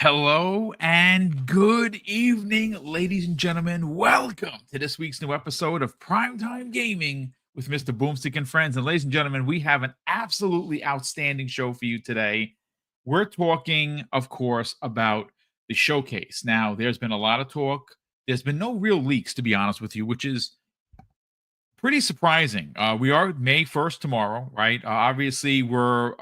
Hello and good evening, ladies and gentlemen. Welcome to this week's new episode of Primetime Gaming with Mr. BoomStick and Friends. And ladies and gentlemen, we have an absolutely outstanding show for you today. We're talking, of course, about the showcase. Now, there's been a lot of talk. There's been no real leaks, to be honest with you, which is pretty surprising. We are May 1st tomorrow, right? Obviously, we're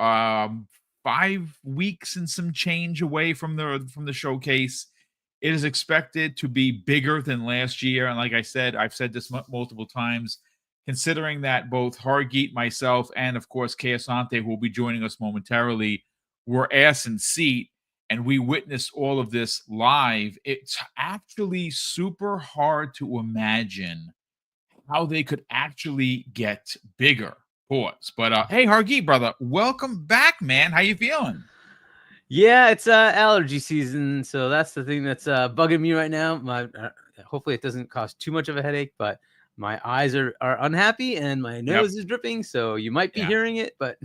5 weeks and some change away from the showcase. It is expected to be bigger than last year, and like I said, I've said this multiple times. Considering that both Hargeet, myself, and of course Keasante, who will be joining us momentarily, were ass and seat, and we witnessed all of this live. It's actually super hard to imagine how they could actually get bigger. Pause. But hey, Hargeet, brother, welcome back, man. How you feeling? Yeah, it's allergy season, so that's the thing that's bugging me right now. Hopefully it doesn't cause too much of a headache, but my eyes are unhappy and my nose is dripping, so you might be hearing it, but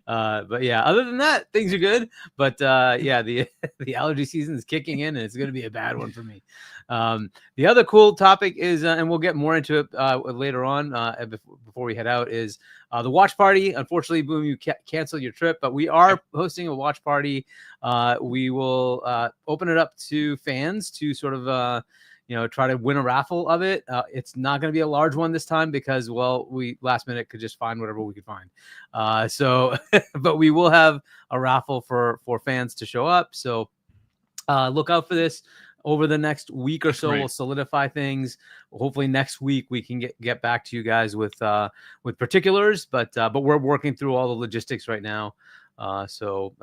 but yeah, other than that, things are good. But yeah, the allergy season is kicking in, and it's going to be a bad one for me. The other cool topic is, and we'll get more into it later on before we head out, is the watch party. Unfortunately, Boom, you canceled your trip, but we are hosting a watch party. We will open it up to fans to sort of try to win a raffle of it. It's not going to be a large one this time because, well, we last minute could just find whatever we could find. But we will have a raffle for fans to show up. So look out for this. Over the next week or so, we'll solidify things. Hopefully next week we can get back to you guys with particulars, but we're working through all the logistics right now. So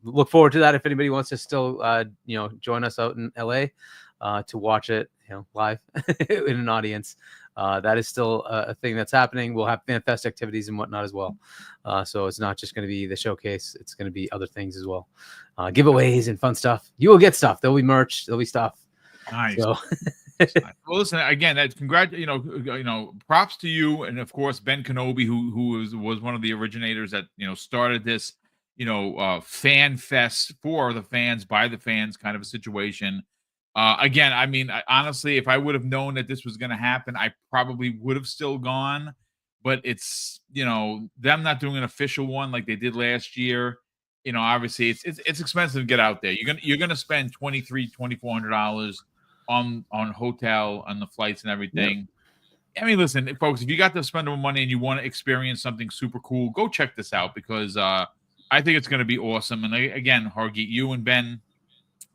look forward to that. If anybody wants to still join us out in LA to watch it live in an audience, that is still a thing that's happening. We'll have FanFest activities and whatnot as well. So it's not just going to be the showcase. It's going to be other things as well. Giveaways and fun stuff. You will get stuff. There'll be merch. There'll be stuff. Nice. So. Well, listen, again, props to you. And of course, Ben Kenobi, who was one of the originators that, started this, fan fest for the fans, by the fans kind of a situation. Again, I mean, honestly, if I would have known that this was going to happen, I probably would have still gone. But it's, them not doing an official one like they did last year. Obviously, it's expensive to get out there. You're gonna spend $2,400 on hotel, on the flights and everything. Yep. I mean, listen, folks, if you got to spend more money and you want to experience something super cool, go check this out because I think it's going to be awesome. And again, Hargeet, you and Ben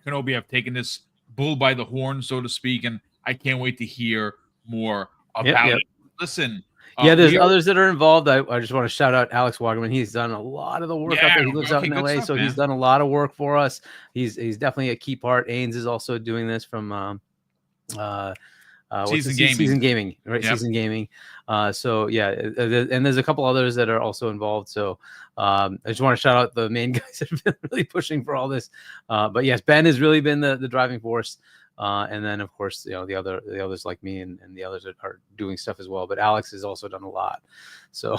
Kenobi have taken this bull by the horn, so to speak, and I can't wait to hear more about it. Listen. Yeah, there's others that are involved. I just want to shout out Alex Wagerman. He's done a lot of the work out there. He lives out in LA, so he's done a lot of work for us. He's definitely a key part. Ains is also doing this from Season Gaming, right? Yep. Season Gaming. So yeah, and there's a couple others that are also involved. So I just want to shout out the main guys that have been really pushing for all this. But yes, Ben has really been the driving force. And then of course, the others like me and the others that are doing stuff as well. But Alex has also done a lot. So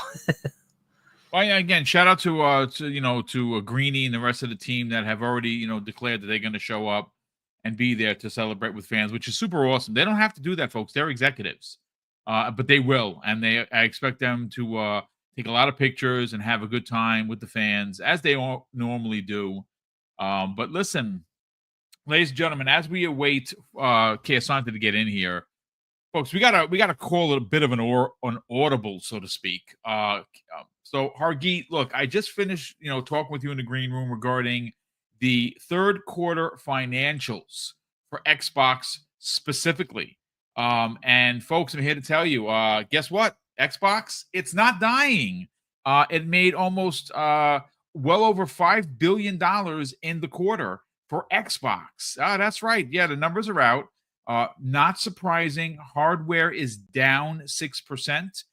well, yeah, again, shout out to Greeny and the rest of the team that have already, declared that they're going to show up and be there to celebrate with fans, which is super awesome. They don't have to do that, folks. They're executives, but they will, and I expect them to take a lot of pictures and have a good time with the fans as they all normally do. But listen, ladies and gentlemen, as we await Keasante to get in here, folks, we gotta call it a bit of an audible, so to speak. So Hargeet, look, I just finished talking with you in the green room regarding the third quarter financials for Xbox specifically. And folks, I'm here to tell you, guess what? Xbox, it's not dying. It made almost well over $5 billion in the quarter for Xbox. That's right. Yeah, the numbers are out. Not surprising. Hardware is down 6%.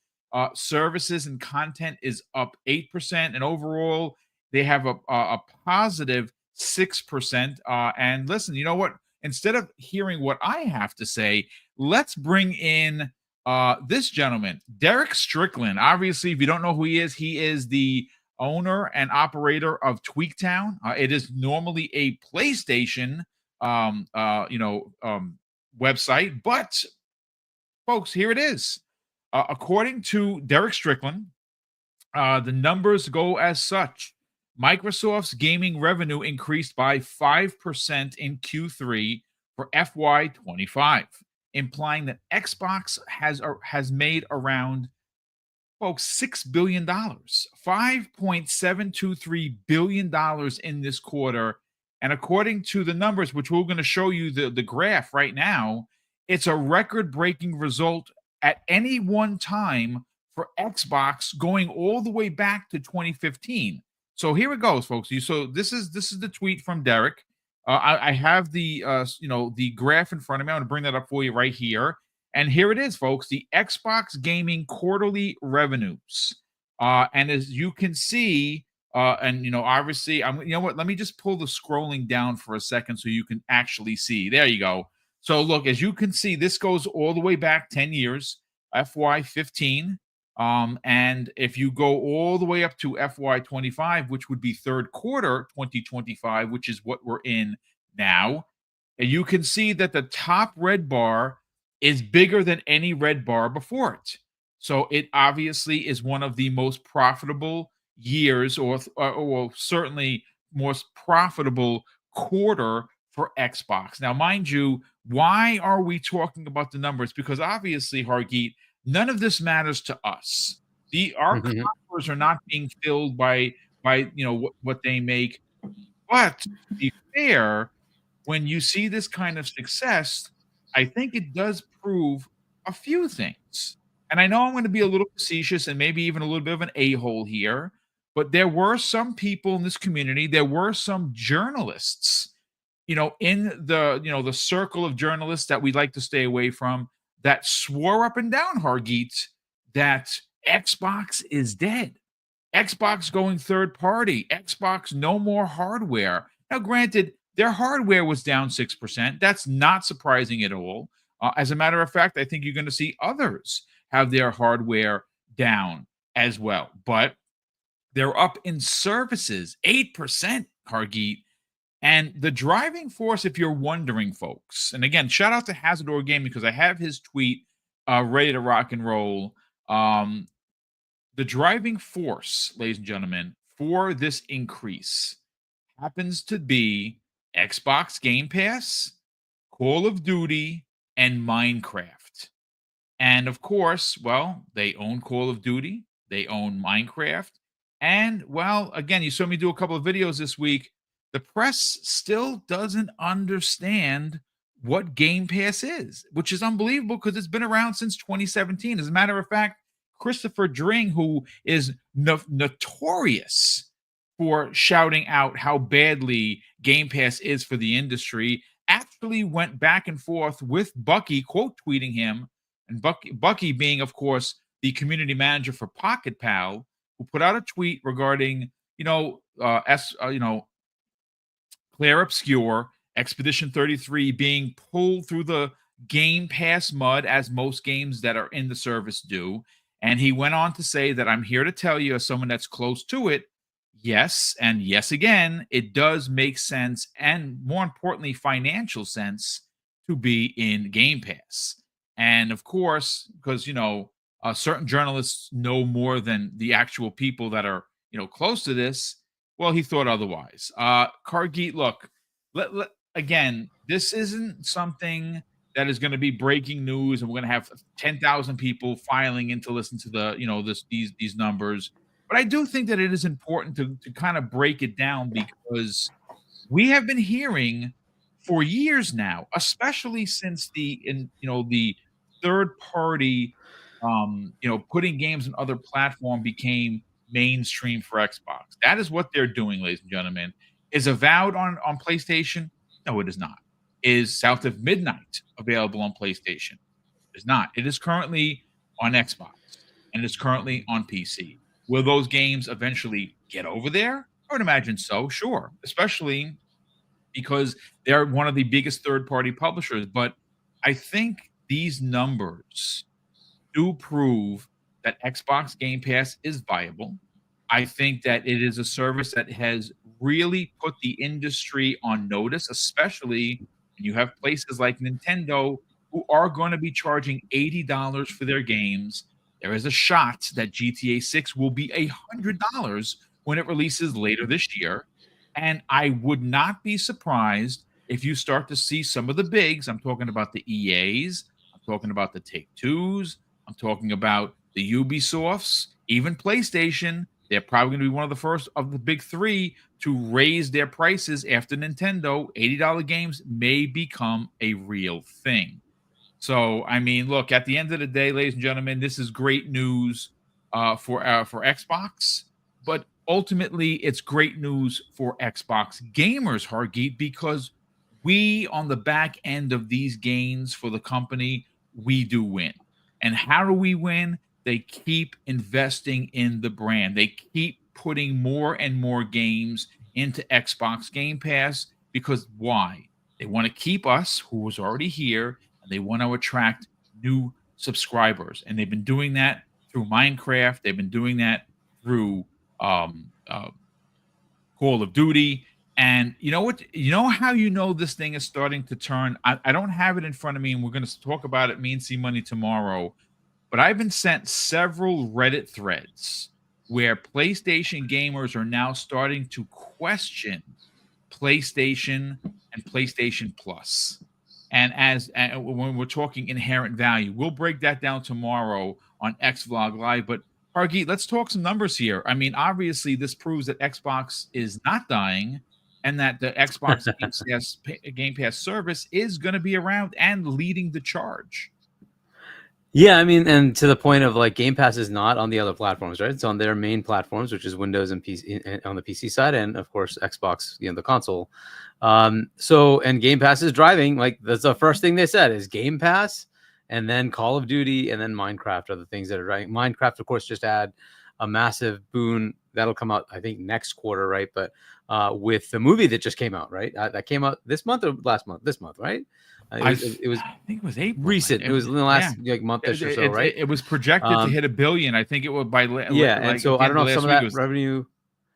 Services and content is up 8%. And overall, they have a positive 6%. And listen, you know what? Instead of hearing what I have to say, let's bring in this gentleman, Derek Strickland. Obviously, if you don't know who he is the owner and operator of Tweaktown. It is normally a PlayStation, website, but folks, here it is. According to Derek Strickland, the numbers go as such. Microsoft's gaming revenue increased by 5% in Q3 for FY25, implying that Xbox has made around, folks, $6 billion, $5.723 billion in this quarter. And according to the numbers, which we're going to show you the graph right now, it's a record-breaking result at any one time for Xbox, going all the way back to 2015. So here it goes, folks. So this is the tweet from Derek. I have the the graph in front of me. I'm going to bring that up for you right here. And here it is, folks, the Xbox gaming quarterly revenues. And as you can see, obviously, let me just pull the scrolling down for a second so you can actually see. There you go. So look, as you can see, this goes all the way back 10 years, FY15. And if you go all the way up to FY25, which would be third quarter 2025, which is what we're in now, and you can see that the top red bar is bigger than any red bar before it. So it obviously is one of the most profitable years, or certainly most profitable quarter for Xbox. Now, mind you, why are we talking about the numbers? Because obviously, Hargeet, none of this matters to us. Our coffers are not being filled by what they make. But to be fair, when you see this kind of success, I think it does prove a few things. And I know I'm going to be a little facetious and maybe even a little bit of an a-hole here, but there were some people in this community, there were some journalists, in the circle of journalists that we like to stay away from, that swore up and down, Hargeet, that Xbox is dead. Xbox going third party. Xbox no more hardware. Now, granted, their hardware was down 6%. That's not surprising at all. As a matter of fact, I think you're going to see others have their hardware down as well. But they're up in services, 8%, Hargeet. And the driving force, if you're wondering, folks, and again, shout out to Hazardor Gaming because I have his tweet ready to rock and roll. The driving force, ladies and gentlemen, for this increase happens to be Xbox Game Pass, Call of Duty, and Minecraft. And of course, well, they own Call of Duty, they own Minecraft, and well, again, you saw me do a couple of videos this week. The press still doesn't understand what Game Pass is, which is unbelievable because it's been around since 2017. As a matter of fact, Christopher Dring, who is notorious for shouting out how badly Game Pass is for the industry, actually went back and forth with Bucky, quote tweeting him, and Bucky being, of course, the community manager for Pocket Pal, who put out a tweet regarding, Clair Obscur, Expedition 33 being pulled through the Game Pass mud, as most games that are in the service do. And he went on to say that I'm here to tell you, as someone that's close to it, yes, and yes again, it does make sense, and more importantly, financial sense, to be in Game Pass. And of course, because certain journalists know more than the actual people that are close to this. Well, he thought otherwise. Hargeet, look, again, this isn't something that is going to be breaking news, and we're going to have 10,000 people filing in to listen to these numbers. But I do think that it is important to kind of break it down, because we have been hearing for years now, especially since the third party, putting games on other platform became mainstream for Xbox. That is what they're doing, ladies and gentlemen. Is Avowed on PlayStation? No, it is not. Is South of Midnight available on PlayStation? It is not. It is currently on Xbox, and it is currently on PC. Will those games eventually get over there? I would imagine so, sure, especially because they're one of the biggest third-party publishers. But I think these numbers do prove that Xbox Game Pass is viable. I think that it is a service that has really put the industry on notice, especially when you have places like Nintendo who are gonna be charging $80 for their games. There is a shot that GTA 6 will be $100 when it releases later this year, and I would not be surprised if you start to see some of the bigs. I'm talking about the EAs, I'm talking about the Take-Twos, I'm talking about the Ubisofts, even PlayStation. They're probably going to be one of the first of the big three to raise their prices after Nintendo. $80 games may become a real thing. So, I mean, look, at the end of the day, ladies and gentlemen, this is great news for Xbox, but ultimately, it's great news for Xbox gamers, Hargeet, because we on the back end of these gains for the company, we do win. And how do we win? They keep investing in the brand. They keep putting more and more games into Xbox Game Pass because why? They want to keep us, who was already here, and they want to attract new subscribers. And they've been doing that through Minecraft. They've been doing that through um, uh, Call of Duty. And you know what? You know how you know this thing is starting to turn. I don't have it in front of me, and we're going to talk about it, me and C Money, tomorrow. But I've been sent several Reddit threads where PlayStation gamers are now starting to question PlayStation and PlayStation Plus. And when we're talking inherent value, we'll break that down tomorrow on X Vlog Live. But Hargeet, let's talk some numbers here. I mean, obviously, this proves that Xbox is not dying, and that the Xbox Game Pass service is going to be around and leading the charge. Yeah, I mean, and to the point of like Game Pass is not on the other platforms, right? It's on their main platforms, which is Windows and PC on the PC side, and of course Xbox, the console. And Game Pass is driving. Like that's the first thing they said is Game Pass, and then Call of Duty, and then Minecraft are the things that are driving. Minecraft, of course, just had a massive boon that'll come out, I think, next quarter, right? But with the movie that just came out, right? That came out this month or last month? This month, right? It was. I think it was April. Recent. It was in the last month-ish or so, right? It was projected to hit $1 billion. I think it was by and so I don't know if some of that revenue.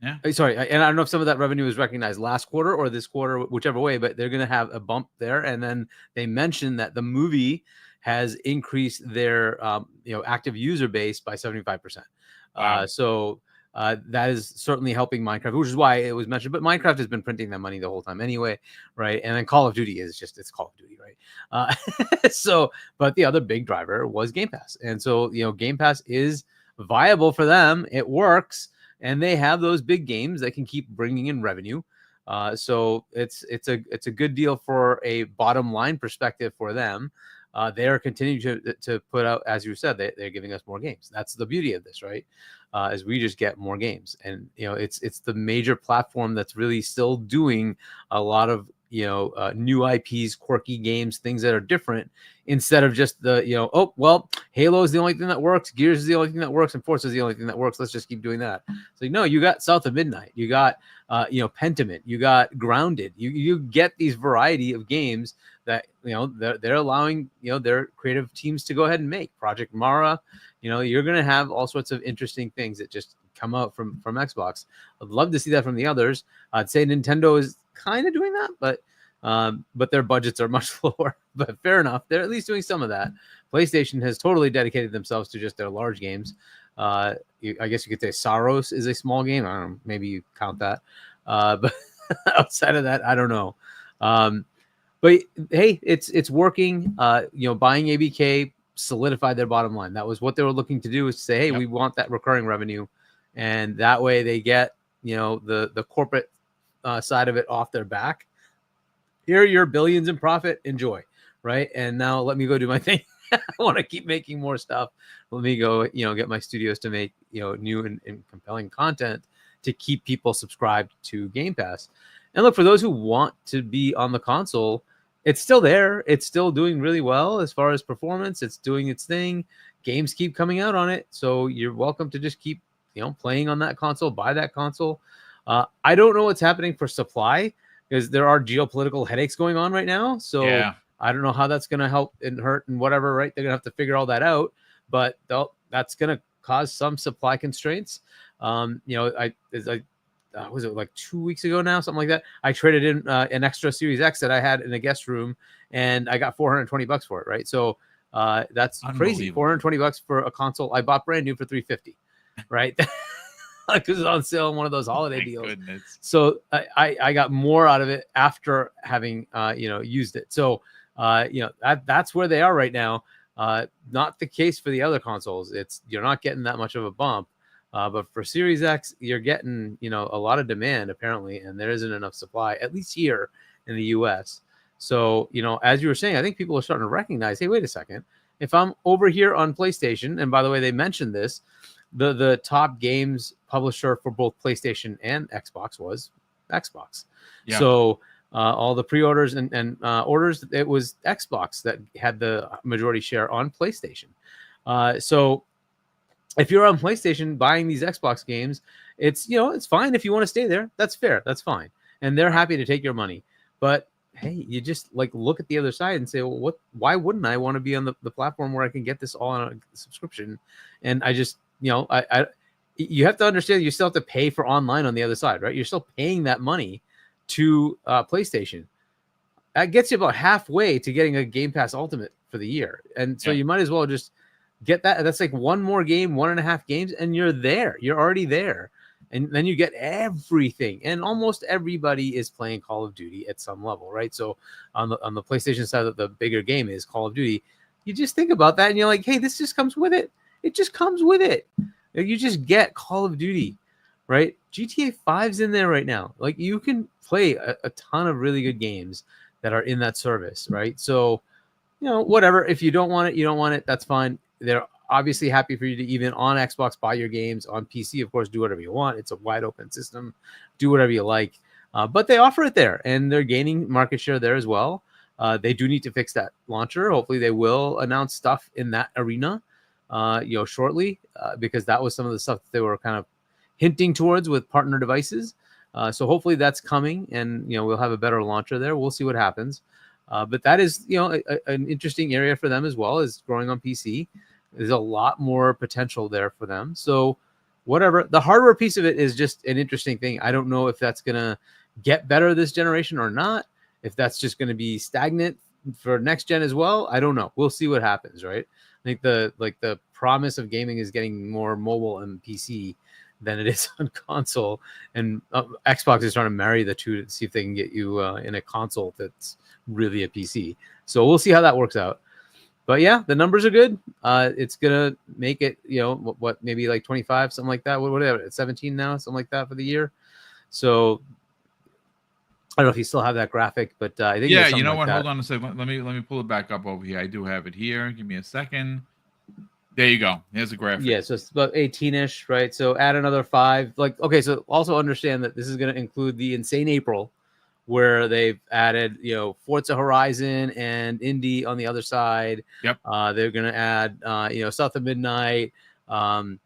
Yeah. Sorry, and I don't know if some of that revenue is recognized last quarter or this quarter, whichever way. But they're going to have a bump there, and then they mentioned that the movie has increased their active user base by 75%. Wow. That is certainly helping Minecraft, which is why it was mentioned. But Minecraft has been printing that money the whole time anyway, right? And then Call of Duty it's Call of Duty, right? But the other big driver was Game Pass. And so, Game Pass is viable for them. It works. And they have those big games that can keep bringing in revenue. So it's a good deal for a bottom line perspective for them. They are continuing to put out, as you said, they're giving us more games. That's the beauty of this, right? As we just get more games, and it's the major platform that's really still doing a lot of new IPs, quirky games, things that are different, instead of just the Halo is the only thing that works, Gears is the only thing that works, and Forza is the only thing that works. Let's just keep doing that. So no, you got South of Midnight, you got Pentiment, you got Grounded, you get these variety of games that they're allowing their creative teams to go ahead and make. Project Mara, you're going to have all sorts of interesting things that just come out from Xbox. I'd love to see that from the others. I'd say Nintendo is kind of doing that, but their budgets are much lower. But fair enough, they're at least doing some of that. PlayStation has totally dedicated themselves to just their large games. I guess you could say Saros is a small game. I don't know, maybe you count that. But outside of that, I don't know. But hey, it's working. Buying ABK solidified their bottom line. That was what they were looking to do, is to say, hey, we want that recurring revenue, and that way they get the corporate side of it off their back. Here are your billions in profit. Enjoy, right? And now let me go do my thing. I want to keep making more stuff. Let me go, get my studios to make new and compelling content to keep people subscribed to Game Pass. And look, for those who want to be on the console, it's still there. It's still doing really well as far as performance. It's doing its thing. Games keep coming out on it. So you're welcome to just keep, playing on that console, buy that console. I don't know what's happening for supply, because there are geopolitical headaches going on right now. So yeah. I don't know how that's going to help and hurt and whatever, right? They're going to have to figure all that out. But that's going to cause some supply constraints. Was it like 2 weeks ago now, something like that? I traded in an extra Series X that I had in a guest room, and I got $420 for it, right? So that's crazy. $420 for a console I bought brand new for $350, right? Because it's on sale in one of those holiday deals. Goodness. So I got more out of it after having used it. So that's where they are right now. Not the case for the other consoles. You're not getting that much of a bump. But for Series X, you're getting, a lot of demand apparently, and there isn't enough supply, at least here in the US. So, as you were saying, I think people are starting to recognize, hey, wait a second. If I'm over here on PlayStation, and by the way, they mentioned this, the top games publisher for both PlayStation and Xbox was Xbox. Yeah. So all the pre-orders and orders, it was Xbox that had the majority share on PlayStation. So if you're on PlayStation buying these Xbox games, it's fine if you want to stay there. That's fair. That's fine. And they're happy to take your money. But hey, you just look at the other side and say, well, why wouldn't I want to be on the platform where I can get this all on a subscription? And I just, you have to understand you still have to pay for online on the other side, right? You're still paying that money to PlayStation. That gets you about halfway to getting a Game Pass Ultimate for the year. And so you might as well just get that. That's like one more game, 1.5 games, and you're there. You're already there. And then you get everything. And almost everybody is playing Call of Duty at some level, right? So on the PlayStation side, the bigger game is Call of Duty. You just think about that and you're like, hey, this just comes with it. It just comes with it. You just get Call of Duty, right? GTA 5's in there right now. Like, you can play a ton of really good games that are in that service, right? So, whatever. If you don't want it, you don't want it. That's fine. They're obviously happy for you to, even on Xbox, buy your games. On PC, of course, do whatever you want. It's a wide open system. Do whatever you like. But they offer it there, and they're gaining market share there as well. They do need to fix that launcher. Hopefully they will announce stuff in that arena, shortly, because that was some of the stuff that they were kind of hinting towards with partner devices. So hopefully that's coming, and, we'll have a better launcher there. We'll see what happens. But that is, an interesting area for them as well, as growing on PC. There's a lot more potential there for them. So whatever. The hardware piece of it is just an interesting thing. I don't know if that's going to get better this generation or not, if that's just going to be stagnant for next gen as well. I don't know. We'll see what happens, right? I think the promise of gaming is getting more mobile and PC than it is on console, and Xbox is trying to marry the two to see if they can get you in a console that's really a PC. So we'll see how that works out. But yeah, the numbers are good. It's gonna make it, maybe like 25, something like that. Whatever, it's 17 now, something like that for the year. So I don't know if you still have that graphic, but I think you know what? Hold on a second. Let me pull it back up over here. I do have it here. Give me a second. There you go. Here's a graphic. Yeah, so it's about 18-ish, right? So add another 5. Okay, so also understand that this is going to include the insane April, where they've added, Forza Horizon and Indy on the other side. Yep. They're going to add, South of Midnight, Towerborn,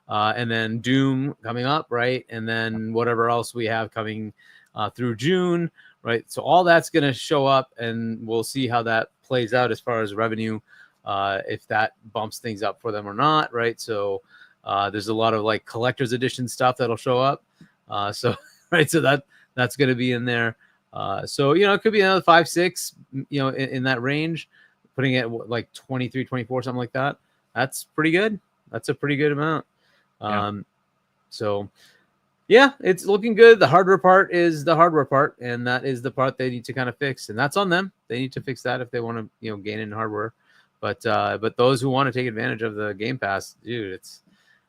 and then Doom coming up, right? And then whatever else we have coming through June, right? So all that's going to show up, and we'll see how that plays out as far as revenue, if that bumps things up for them or not, right? So there's a lot of like collector's edition stuff that'll show up. So that's going to be in there. So, it could be another 5, 6, in that range, putting it like 23, 24, something like that. That's pretty good. That's a pretty good amount. So yeah, it's looking good. The hardware part is the hardware part, and that is the part they need to kind of fix, and that's on them. They need to fix that if they want to, gain in hardware. But those who want to take advantage of the Game Pass, dude,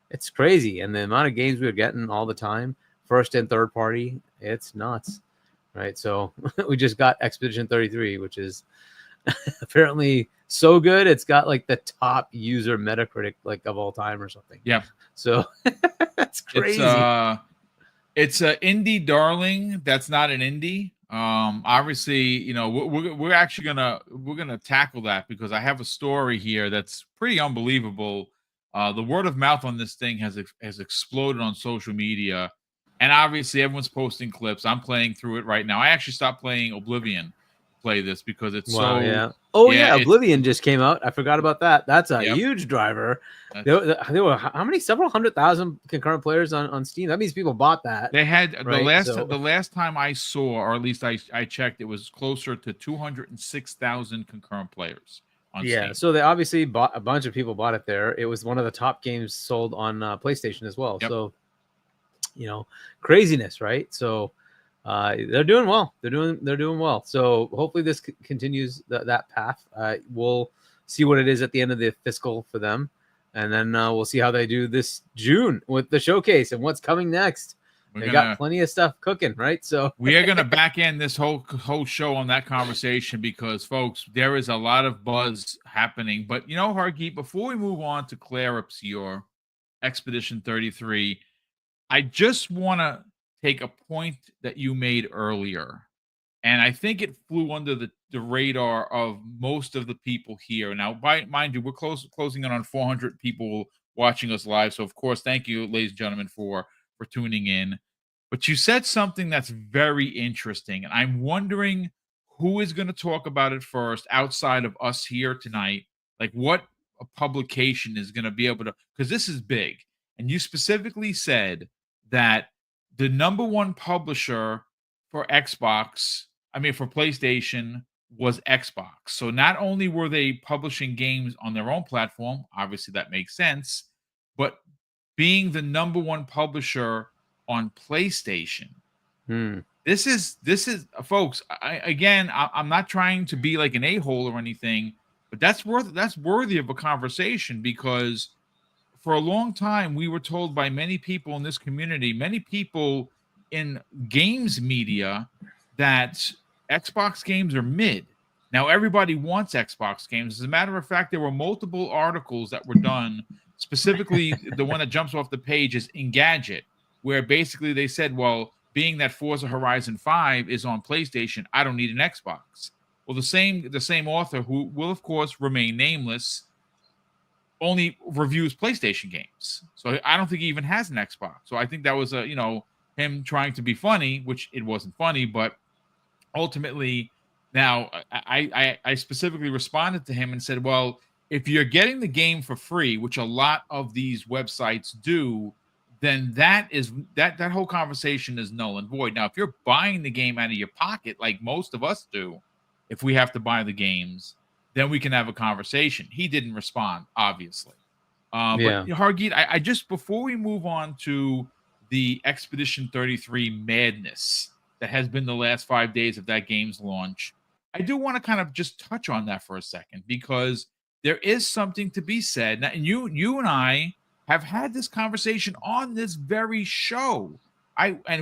it's crazy. And the amount of games we're getting all the time, first and third party, it's nuts, right? So we just got Expedition 33, which is apparently so good. It's got like the top user Metacritic of all time or something. Yeah. So that's crazy. It's an indie darling. That's not an indie. Obviously, we're actually gonna tackle that, because I have a story here that's pretty unbelievable. The word of mouth on this thing has exploded on social media, and obviously everyone's posting clips. I'm playing through it right now. I actually stopped playing Oblivion play this because it's Wow, so. yeah. Oh Yeah, yeah, Oblivion just came out. I forgot about that. That's a Yep. huge driver. That's- There were how many? Several 100,000 concurrent players on Steam. That means people bought that. They had right? the last time I saw, or at least I checked, it was closer to 206,000 concurrent players on Yeah, Steam. so they obviously bought a bunch of people bought it there. It was one of the top games sold on PlayStation as well. Yep. So, craziness, right? So, they're doing well. They're doing well. So hopefully this continues that path. We'll see what it is at the end of the fiscal for them, and then we'll see how they do this June with the showcase and what's coming next. They got plenty of stuff cooking, right? So we are going to back end this whole show on that conversation because, folks, there is a lot of buzz happening. But Hargeet, before we move on to Clair Obscur Expedition 33, I just want to take a point that you made earlier, and I think it flew under the radar of most of the people here. Now, mind you, we're closing in on 400 people watching us live, so of course, thank you, ladies and gentlemen, for tuning in. But you said something that's very interesting, and I'm wondering who is going to talk about it first outside of us here tonight. Like, what a publication is going to be able to, because this is big. And you specifically said that the number one publisher for PlayStation was Xbox. So not only were they publishing games on their own platform, obviously that makes sense, but being the number one publisher on PlayStation. This is folks, I'm not trying to be like an a-hole or anything, but that's worthy of a conversation, because for a long time we were told by many people in this community, many people in games media, that Xbox games are mid. Now everybody wants Xbox games. As a matter of fact, there were multiple articles that were done, specifically the one that jumps off the page is Engadget, where basically they said, well, being that Forza Horizon 5 is on PlayStation, I don't need an Xbox. Well, the same author, who will of course remain nameless, only reviews PlayStation games. So I don't think he even has an Xbox. So I think that was him trying to be funny, which it wasn't funny, but ultimately now I specifically responded to him and said, well, if you're getting the game for free, which a lot of these websites do, then that whole conversation is null and void. Now, if you're buying the game out of your pocket, like most of us do, if we have to buy the games, then we can have a conversation. He didn't respond, obviously. But Hargeet, I just, before we move on to the Expedition 33 madness that has been the last 5 days of that game's launch, I do want to kind of just touch on that for a second, because there is something to be said. Now, and you and I have had this conversation on this very show.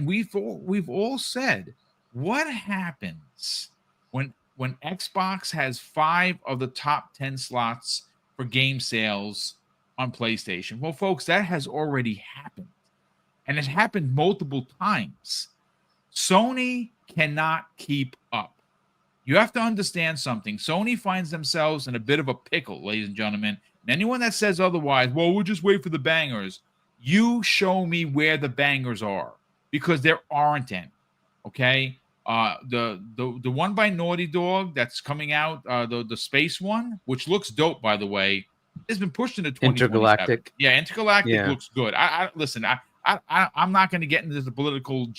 We've all said, what happens when Xbox has 5 of the top 10 slots for game sales on PlayStation? Well, folks, that has already happened, and it happened multiple times. Sony cannot keep up. You have to understand something. Sony finds themselves in a bit of a pickle, ladies and gentlemen. And anyone that says otherwise, well, we'll just wait for the bangers. You show me where the bangers are, because there aren't any. Okay? The one by Naughty Dog that's coming out, the space one, which looks dope, by the way, has been pushed into 2027. Intergalactic. Yeah, Intergalactic looks good. Listen, I'm not going to get into the political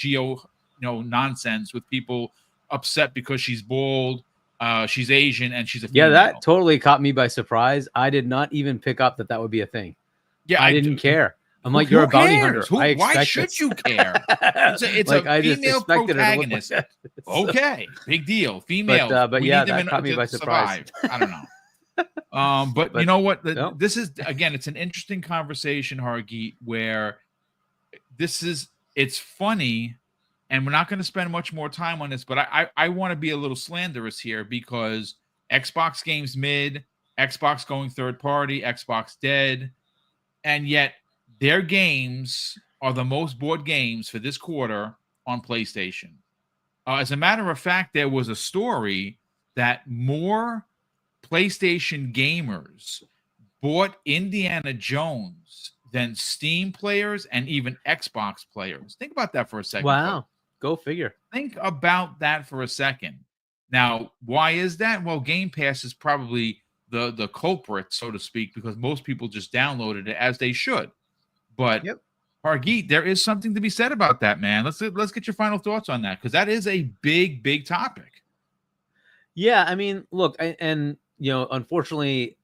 nonsense with people upset because she's bald, she's Asian, and she's a female. Yeah, that totally caught me by surprise. I did not even pick up that would be a thing. Yeah, I didn't care. I'm like, you're a bounty hunter. Why should you care? It's like, a female protagonist. Okay, big deal. Female. But yeah, that caught me by surprise. I don't know. But you know what? This is, again, it's an interesting conversation, Hargeet, where it's funny, and we're not going to spend much more time on this, but I want to be a little slanderous here, because Xbox games mid, Xbox going third party, Xbox dead, and yet their games are the most bought games for this quarter on PlayStation. As a matter of fact, there was a story that more PlayStation gamers bought Indiana Jones than Steam players and even Xbox players. Think about that for a second. Wow. Go figure. Think about that for a second. Now, why is that? Well, Game Pass is probably the culprit, so to speak, because most people just downloaded it, as they should. But Yep. Hargeet, there is something to be said about that, man. Let's get your final thoughts on that, because that is a big topic. Yeah, I mean, look, and unfortunately,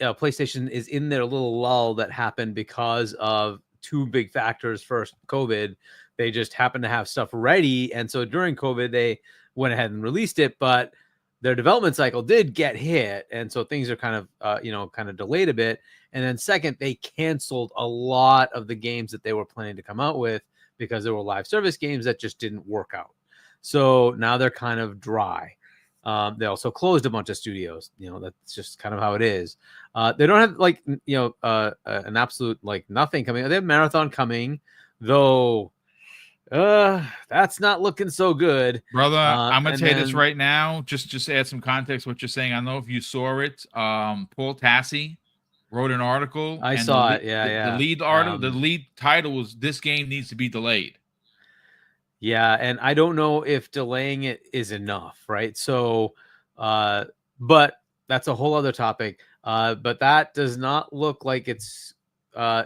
PlayStation is in their little lull that happened because of two big factors. First, COVID. They just happened to have stuff ready, and so during COVID, they went ahead and released it, but their development cycle did get hit, and so things are kind of delayed a bit. And then second, they canceled a lot of the games that they were planning to come out with because there were live service games that just didn't work out. So now they're kind of dry. They also closed a bunch of studios. That's just kind of how it is. They don't have an absolute nothing coming. They have Marathon coming, though. That's not looking so good, brother. I'm gonna tell you this right now. Just add some context what you're saying. I don't know if you saw it. Paul Tassi wrote an article. I saw it. Yeah. The lead article, the lead title was "This game needs to be delayed." Yeah, and I don't know if delaying it is enough, right? So, but that's a whole other topic. But that does not look like it's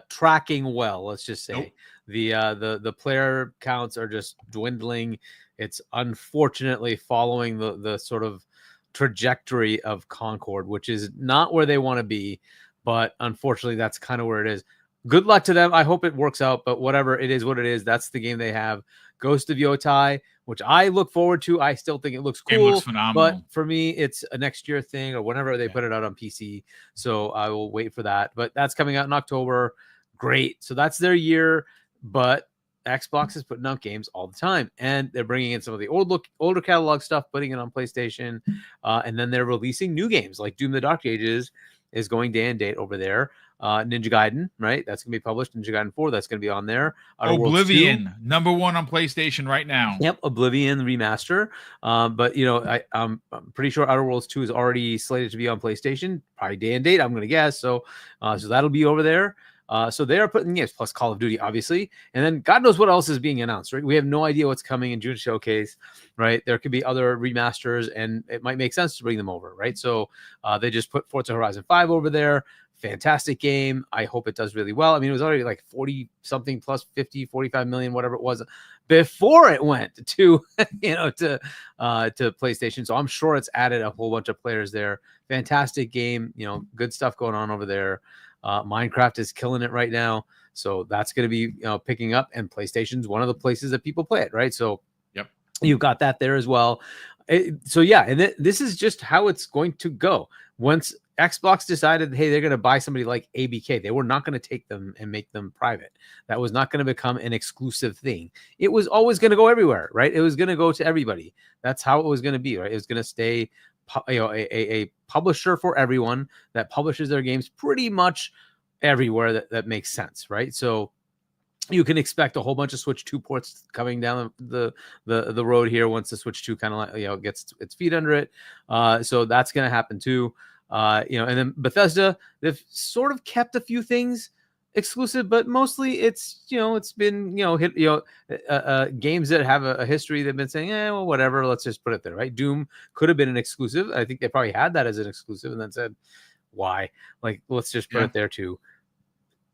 tracking well. Let's just say. Nope. The player counts are just dwindling. It's unfortunately following the sort of trajectory of Concord, which is not where they want to be, but unfortunately that's kind of where it is. Good luck to them. I hope it works out, but whatever it is, what it is, that's the game they have. Ghost of Yotai, which I look forward to. I still think it looks cool. It looks phenomenal. But for me, it's a next year thing or whenever they put it out on PC. So I will wait for that. But that's coming out in October. Great. So that's their year. But Xbox is putting out games all the time, and they're bringing in some of the older catalog stuff, putting it on PlayStation, and then they're releasing new games like Doom: The Dark Ages is going day and date over there. Ninja Gaiden, right? That's gonna be published. Ninja Gaiden 4, that's gonna be on there. Outer Oblivion, #1 on PlayStation right now. Yep, Oblivion remaster. But I'm pretty sure Outer Worlds 2 is already slated to be on PlayStation, probably day and date, I'm gonna guess. So that'll be over there. So they are putting games plus Call of Duty, obviously, and then God knows what else is being announced, right? We have no idea what's coming in June Showcase, right? There could be other remasters, and it might make sense to bring them over, right? So they just put Forza Horizon 5 over there. Fantastic game. I hope it does really well. I mean, it was already like 40 something plus 50, 45 million, whatever it was before it went to, to PlayStation. So I'm sure it's added a whole bunch of players there. Fantastic game. Good stuff going on over there. Minecraft is killing it right now. So that's going to be, picking up, and PlayStation's one of the places that people play it. Right. So yep, you've got that there as well. So yeah. And this is just how it's going to go. Once Xbox decided, hey, they're going to buy somebody like ABK, they were not going to take them and make them private. That was not going to become an exclusive thing. It was always going to go everywhere, right? It was going to go to everybody. That's how it was going to be, right? It was going to stay, a publisher for everyone that publishes their games pretty much everywhere that makes sense, right? So you can expect a whole bunch of Switch 2 ports coming down the road here once the Switch 2 kind of gets its feet under it. So that's going to happen too. And then Bethesda, they've sort of kept a few things exclusive, but mostly it's been games that have a history. They've been saying, well, whatever, let's just put it there, right? Doom could have been an exclusive. I think they probably had that as an exclusive and then said, why? Let's just put it there too.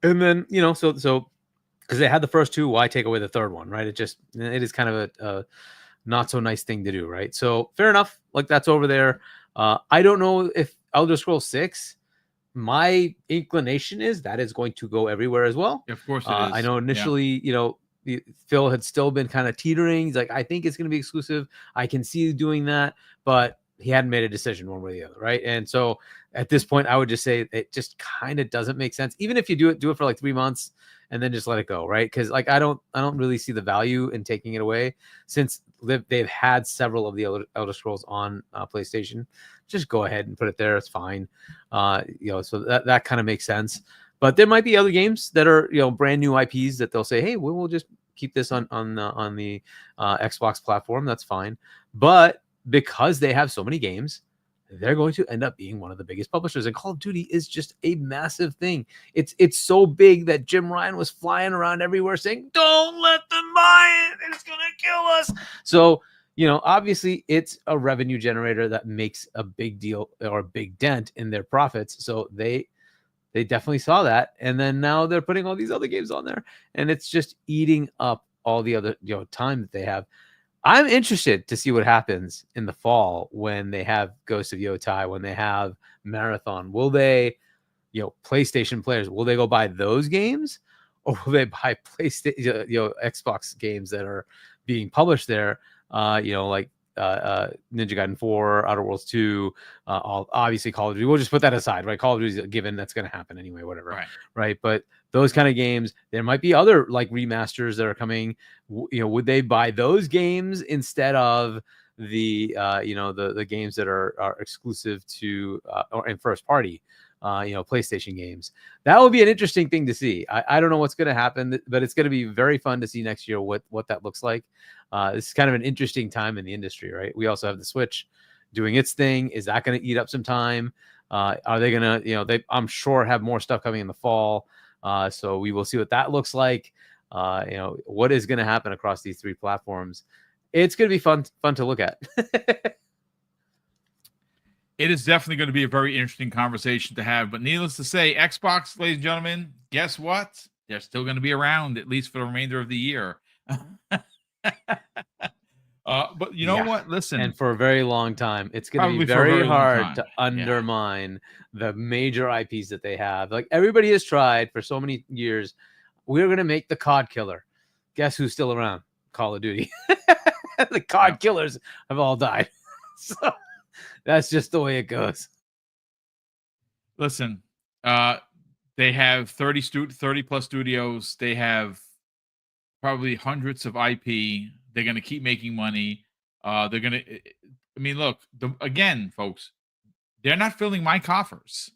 And then so because they had the first two, why take away the third one, right? It is kind of a not so nice thing to do, right? So fair enough. That's over there. I don't know if Elder Scrolls 6, my inclination is that is going to go everywhere as well. Of course it is. I know initially, Phil had still been kind of teetering. He's like, I think it's going to be exclusive. I can see doing that, but he hadn't made a decision one way or the other, right? And so at this point, I would just say it just kind of doesn't make sense. Even if you do it for like 3 months and then just let it go, right? Because I don't really see the value in taking it away since they've had several of the Elder Scrolls on PlayStation. Just go ahead and put it there. It's fine. So that kind of makes sense. But there might be other games that are brand new IPs that they'll say, hey, we'll just keep this on the Xbox platform. That's fine. But because they have so many games, they're going to end up being one of the biggest publishers. And Call of Duty is just a massive thing. It's so big that Jim Ryan was flying around everywhere saying, don't let them buy it. It's going to kill us. So, obviously it's a revenue generator that makes a big deal or a big dent in their profits. So they definitely saw that, and then now they're putting all these other games on there, and it's just eating up all the other time that they have. I'm interested to see what happens in the fall when they have Ghost of Yotai, when they have Marathon. Will they, PlayStation players, will they go buy those games, or will they buy PlayStation, Xbox games that are being published there? Like Ninja Gaiden 4, Outer Worlds 2, obviously Call of Duty. We'll just put that aside, right? Call of Duty is a given, that's going to happen anyway, whatever, right? But those kind of games, there might be other like remasters that are coming. Would they buy those games instead of the the games that are exclusive to or in first party PlayStation games? That will be an interesting thing to see. I don't know what's going to happen, but it's going to be very fun to see next year what that looks like. This is kind of an interesting time in the industry, right? We also have the Switch doing its thing. Is that going to eat up some time? Are they going to, they, I'm sure, have more stuff coming in the fall. So we will see what that looks like. What is going to happen across these three platforms. It's going to be fun to look at. It is definitely going to be a very interesting conversation to have. But needless to say, Xbox, ladies and gentlemen, guess what? They're still going to be around, at least for the remainder of the year. But you know what? Listen. And for a very long time, it's going to be very hard to undermine the major IPs that they have. Like, everybody has tried for so many years. We're going to make the COD killer. Guess who's still around? Call of Duty. The COD killers have all died. So that's just the way it goes. Listen, they have 30 plus studios. They have probably hundreds of IP. They're going to keep making money. They're going to, I mean, look, again, folks, they're not filling my coffers.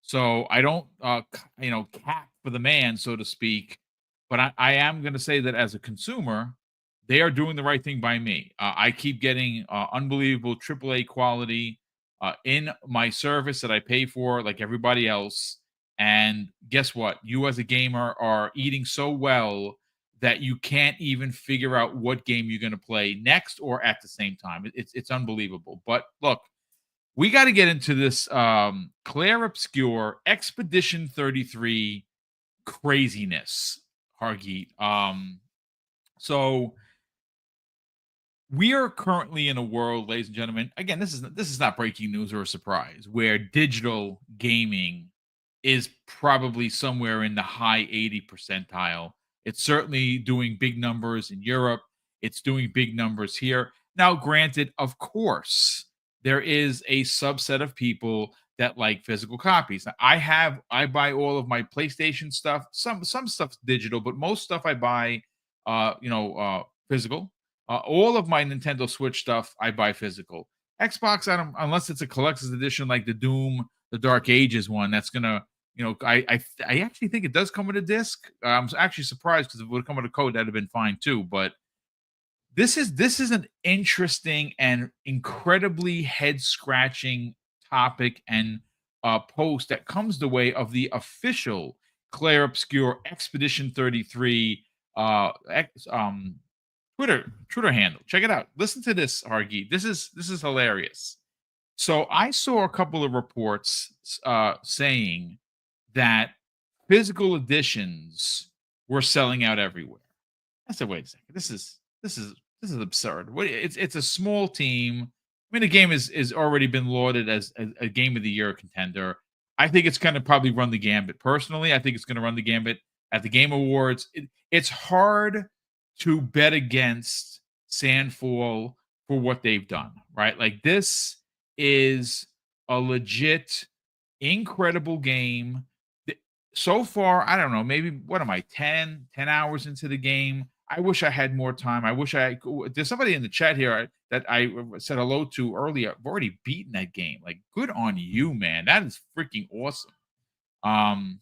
So I don't, cap for the man, so to speak. But I am going to say that as a consumer, they are doing the right thing by me. I keep getting unbelievable AAA quality in my service that I pay for, like everybody else. And guess what? You as a gamer are eating so well that you can't even figure out what game you're going to play next or at the same time. It's unbelievable. But look, we got to get into this Clair Obscur Expedition 33 craziness, Hargeet. So we are currently in a world, ladies and gentlemen. Again, this is not breaking news or a surprise, where digital gaming is probably somewhere in the high 80 percentile. It's certainly doing big numbers in Europe. It's doing big numbers here. Now, granted, of course, there is a subset of people that like physical copies. Now, I buy all of my PlayStation stuff. Some stuff's digital, but most stuff I buy, physical. All of my Nintendo Switch stuff I buy physical. Xbox, I don't, unless it's a collector's edition like the Doom, the Dark Ages one. That's gonna, I actually think it does come with a disc. I'm actually surprised because if it would come with a code, that'd have been fine too. But this is an interesting and incredibly head scratching topic and post that comes the way of the official Clair Obscur Expedition 33 Twitter handle. Check it out. Listen to this, Hargeet. This is hilarious. So I saw a couple of reports saying that physical editions were selling out everywhere. I said, wait a second. This is absurd. It's a small team. I mean, the game is already been lauded as a game of the year contender. I think it's going to probably run the gambit. Personally, I think it's going to run the gambit at the Game Awards. It's hard to bet against Sandfall for what they've done, right? Like, this is a legit, incredible game. So far, I don't know, maybe, what am I, 10 hours into the game? I wish I had more time. I wish there's somebody in the chat here that I said hello to earlier. I've already beaten that game. Like, good on you, man. That is freaking awesome.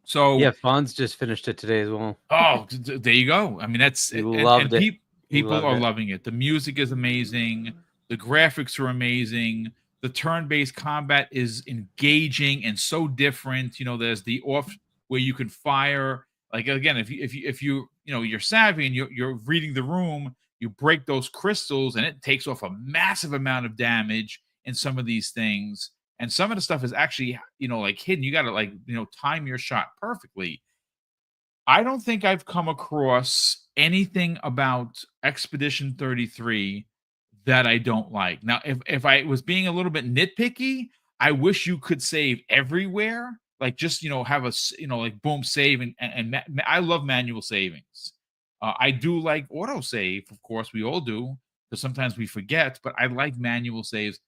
So yeah, Fonz just finished it today as well. Oh, there you go. I mean, that's loved it. People are loving it. The music is amazing. The graphics are amazing. The turn-based combat is engaging and so different. There's the off where you can fire. Like, again, if you're savvy and you're reading the room, you break those crystals and it takes off a massive amount of damage in some of these things. And some of the stuff is actually, like hidden. You got to time your shot perfectly. I don't think I've come across anything about Expedition 33 that I don't like. Now, if I was being a little bit nitpicky, I wish you could save everywhere. Like just have a like boom save and I love manual savings. I do like auto save, of course, we all do, because sometimes we forget. But I like manual saves.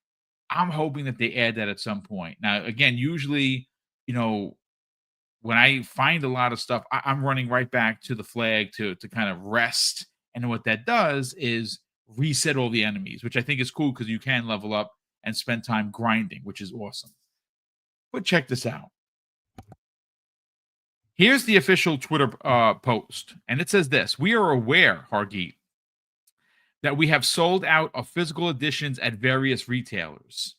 I'm hoping that they add that at some point. Now, again, usually, when I find a lot of stuff, I'm running right back to the flag to kind of rest. And what that does is reset all the enemies, which I think is cool because you can level up and spend time grinding, which is awesome. But check this out. Here's the official Twitter post, and it says this: "We are aware, Hargeet, that we have sold out of physical editions at various retailers.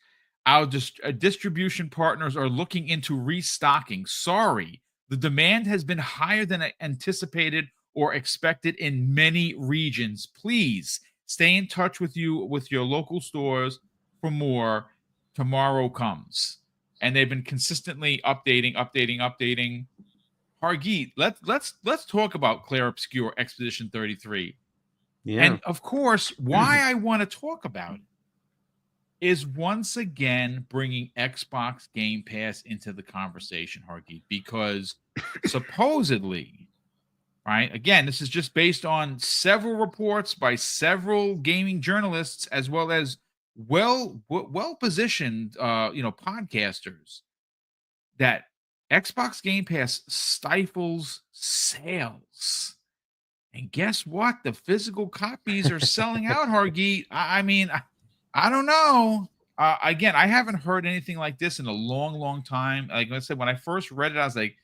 Our distribution partners are looking into restocking. Sorry, the demand has been higher than anticipated or expected in many regions. Please stay in touch with your local stores for more. Tomorrow comes." And they've been consistently updating. Hargeet, let's talk about Clair Obscur Expedition 33. Yeah. And of course, why I want to talk about it is once again bringing Xbox Game Pass into the conversation, Hargeet, because supposedly, right? Again, this is just based on several reports by several gaming journalists, as well as well-positioned, podcasters, that Xbox Game Pass stifles sales. And guess what? The physical copies are selling out, Hargeet. I mean, I don't know. Again, I haven't heard anything like this in a long, long time. Like I said, when I first read it, I was like,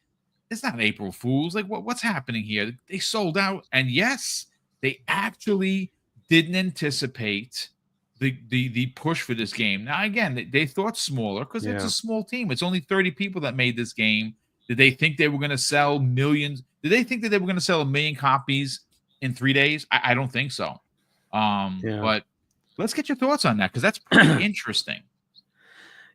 it's not April Fool's. Like, what's happening here? They sold out. And yes, they actually didn't anticipate the push for this game. Now, again, they thought smaller because it's a small team. It's only 30 people that made this game. Did they think they were going to sell millions? Did they think that they were going to sell 1 million copies in 3 days? I don't think so. But let's get your thoughts on that, because that's pretty interesting.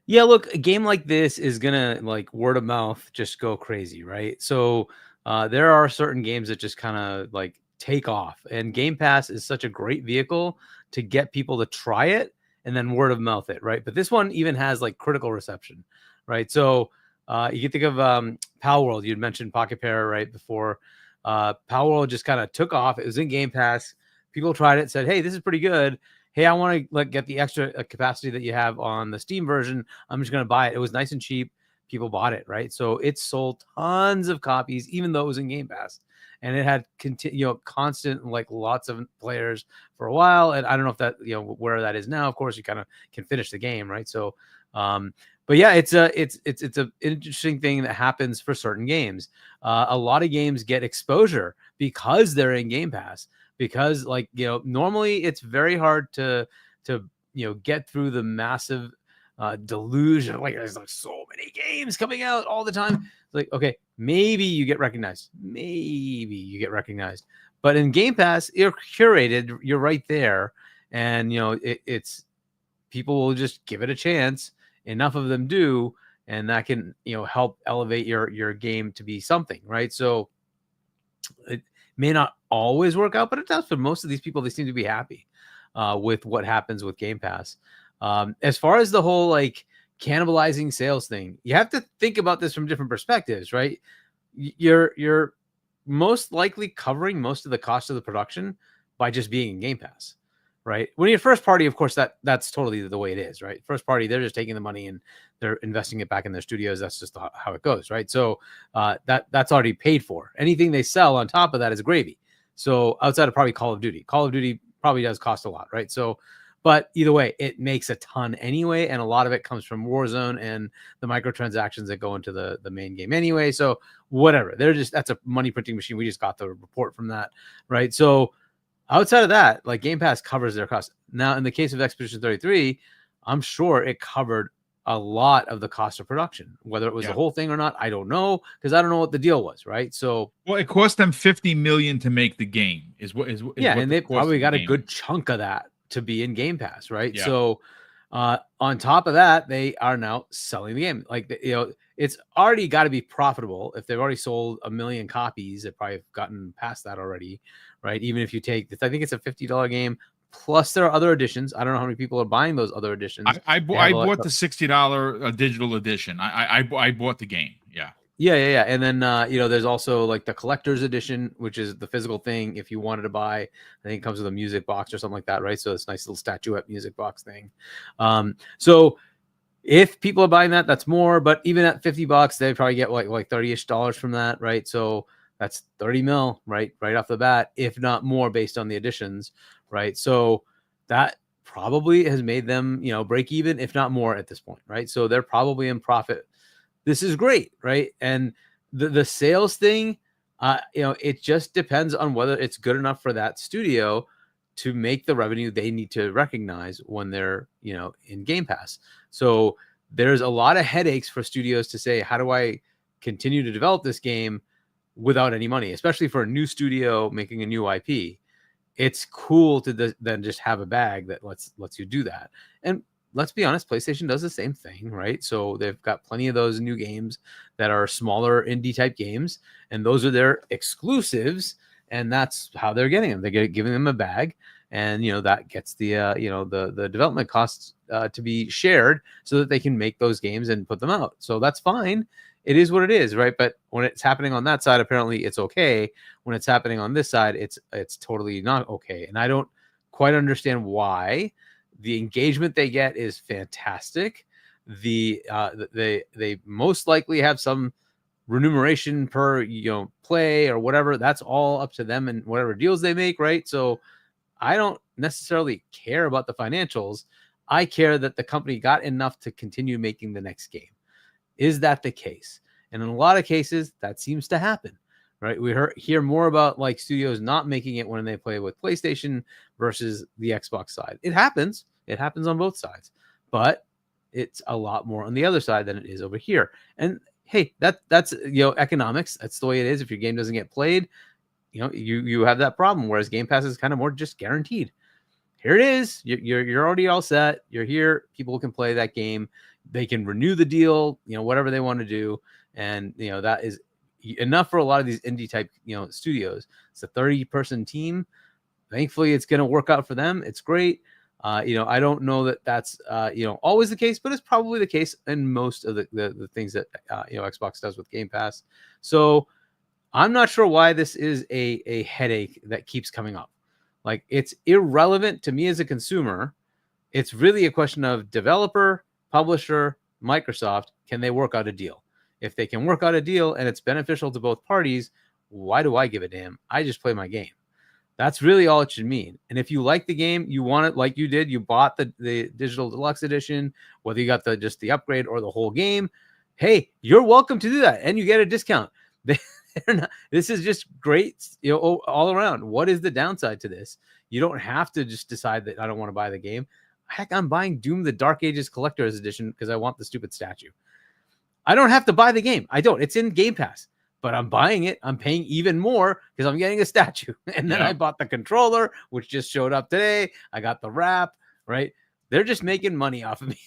Yeah, look, a game like this is gonna, like, word of mouth just go crazy, right? So there are certain games that just kind of like take off, and Game Pass is such a great vehicle to get people to try it and then word of mouth it, right? But this one even has like critical reception, right? So you can think of Pal World. You'd mentioned Pocket Pair right before. Pal World just kind of took off. It was in Game Pass. People tried it, said, "Hey, this is pretty good. Hey, I want to get the extra capacity that you have on the Steam version. I'm just going to buy it." It was nice and cheap. People bought it, right? So it sold tons of copies, even though it was in Game Pass, and it had constant, like, lots of players for a while. And I don't know if that, where that is now. Of course, you kind of can finish the game, right? So, but yeah, it's a interesting thing that happens for certain games. A lot of games get exposure because they're in Game Pass. Because, like, normally it's very hard to get through the massive delusion. Like, there's like so many games coming out all the time. It's like, okay, maybe you get recognized. But in Game Pass, you're curated. You're right there. And, it's people will just give it a chance. Enough of them do. And that can, help elevate your game to be something, right? So it may not always work out, but it does for most of these people. They seem to be happy with what happens with Game Pass. As far as the whole, like, cannibalizing sales thing, you have to think about this from different perspectives, right? You're most likely covering most of the cost of the production by just being in Game Pass, right? When you're first party, of course, that's totally the way it is, right? First party, they're just taking the money and they're investing it back in their studios. That's just how it goes, right? So that's already paid for. Anything they sell on top of that is gravy. So outside of probably Call of Duty probably does cost a lot, right? So, but either way, it makes a ton anyway, and a lot of it comes from Warzone and the microtransactions that go into the main game anyway. So whatever, that's a money printing machine. We just got the report from that, right? So outside of that, like, Game Pass covers their costs. Now, in the case of Expedition 33, I'm sure it covered a lot of the cost of production. Whether it was the whole thing or not, I don't know, because I don't know what the deal was, right? So, well, it cost them $50 million to make the game. Is what and the they cost probably of the got a game good is. chunk of that to be in Game Pass, right? Yeah. So, on top of that, they are now selling the game. Like, it's already got to be profitable. If they've already sold 1 million copies, they've probably gotten past that already, right? Even if you take, I think it's a $50 game. Plus, there are other editions. I don't know how many people are buying those other editions. I bought the $60 digital edition. I bought the game. Yeah. Yeah. And then, there's also like the collector's edition, which is the physical thing. If you wanted to buy, I think it comes with a music box or something like that, right? So it's a nice little statuette music box thing. So if people are buying that, that's more. But even at $50, they probably get like $30-ish from that, right? So that's 30 mil, right off the bat, if not more, based on the additions, right? So that probably has made them, break even, if not more, at this point, right? So they're probably in profit. This is great, right? And the sales thing, it just depends on whether it's good enough for that studio to make the revenue they need to recognize when they're, in Game Pass. So there's a lot of headaches for studios to say, how do I continue to develop this game without any money, especially for a new studio making a new IP. It's cool to then just have a bag that lets you do that. And let's be honest, PlayStation does the same thing, right? So they've got plenty of those new games that are smaller indie type games, and those are their exclusives, and that's how they're getting them. They're giving them a bag, and that gets the the development costs to be shared so that they can make those games and put them out. So that's fine. It is what it is, right? But when it's happening on that side, apparently it's okay. When it's happening on this side, it's totally not okay. And I don't quite understand why. The engagement they get is fantastic. They most likely have some remuneration per play or whatever. That's all up to them and whatever deals they make, right? So I don't necessarily care about the financials. I care that the company got enough to continue making the next game. Is that the case? And in a lot of cases, that seems to happen, right? We hear more about like studios not making it when they play with PlayStation versus the Xbox side. It happens. It happens on both sides, but it's a lot more on the other side than it is over here. And hey, that's economics. That's the way it is. If your game doesn't get played, you have that problem. Whereas Game Pass is kind of more just guaranteed. Here it is. You're already all set. You're here. People can play that game. They can renew the deal, whatever they want to do. And, that is enough for a lot of these indie type, studios. It's a 30-person team. Thankfully, it's going to work out for them. It's great. I don't know that that's, always the case, but it's probably the case in most of the things that, Xbox does with Game Pass. So I'm not sure why this is a headache that keeps coming up. Like, it's irrelevant to me as a consumer. It's really a question of developer, publisher, Microsoft. Can they work out a deal? If they can work out a deal and it's beneficial to both parties, why do I give a damn? I just play my game. That's really all it should mean. And if you like the game, you want it like you did, you bought the digital deluxe edition, whether you got just the upgrade or the whole game, hey, you're welcome to do that. And you get a discount. This is just great, all around. What is the downside to this? You don't have to just decide that I don't want to buy the game. Heck, I'm buying Doom the Dark Ages Collector's Edition because I want the stupid statue. I don't have to buy the game. I don't. It's in Game Pass. But I'm buying it. I'm paying even more because I'm getting a statue. And then I bought the controller, which just showed up today. I got the wrap, right? They're just making money off of me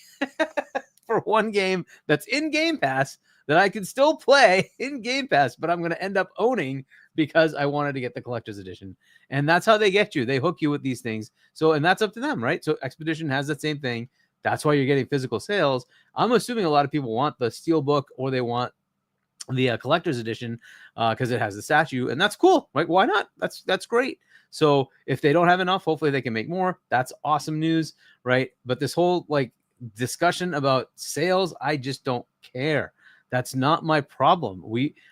for one game that's in Game Pass that I can still play in Game Pass, but I'm going to end up owning because I wanted to get the collector's edition. And that's how they get you. They hook you with these things. So, and that's up to them, right? So Expedition has that same thing. That's why you're getting physical sales. I'm assuming a lot of people want the Steelbook or they want the collector's edition because it has the statue, and that's cool. Like, why not? That's great. So if they don't have enough, hopefully they can make more. That's awesome news, right? But this whole like discussion about sales, I just don't care. That's not my problem.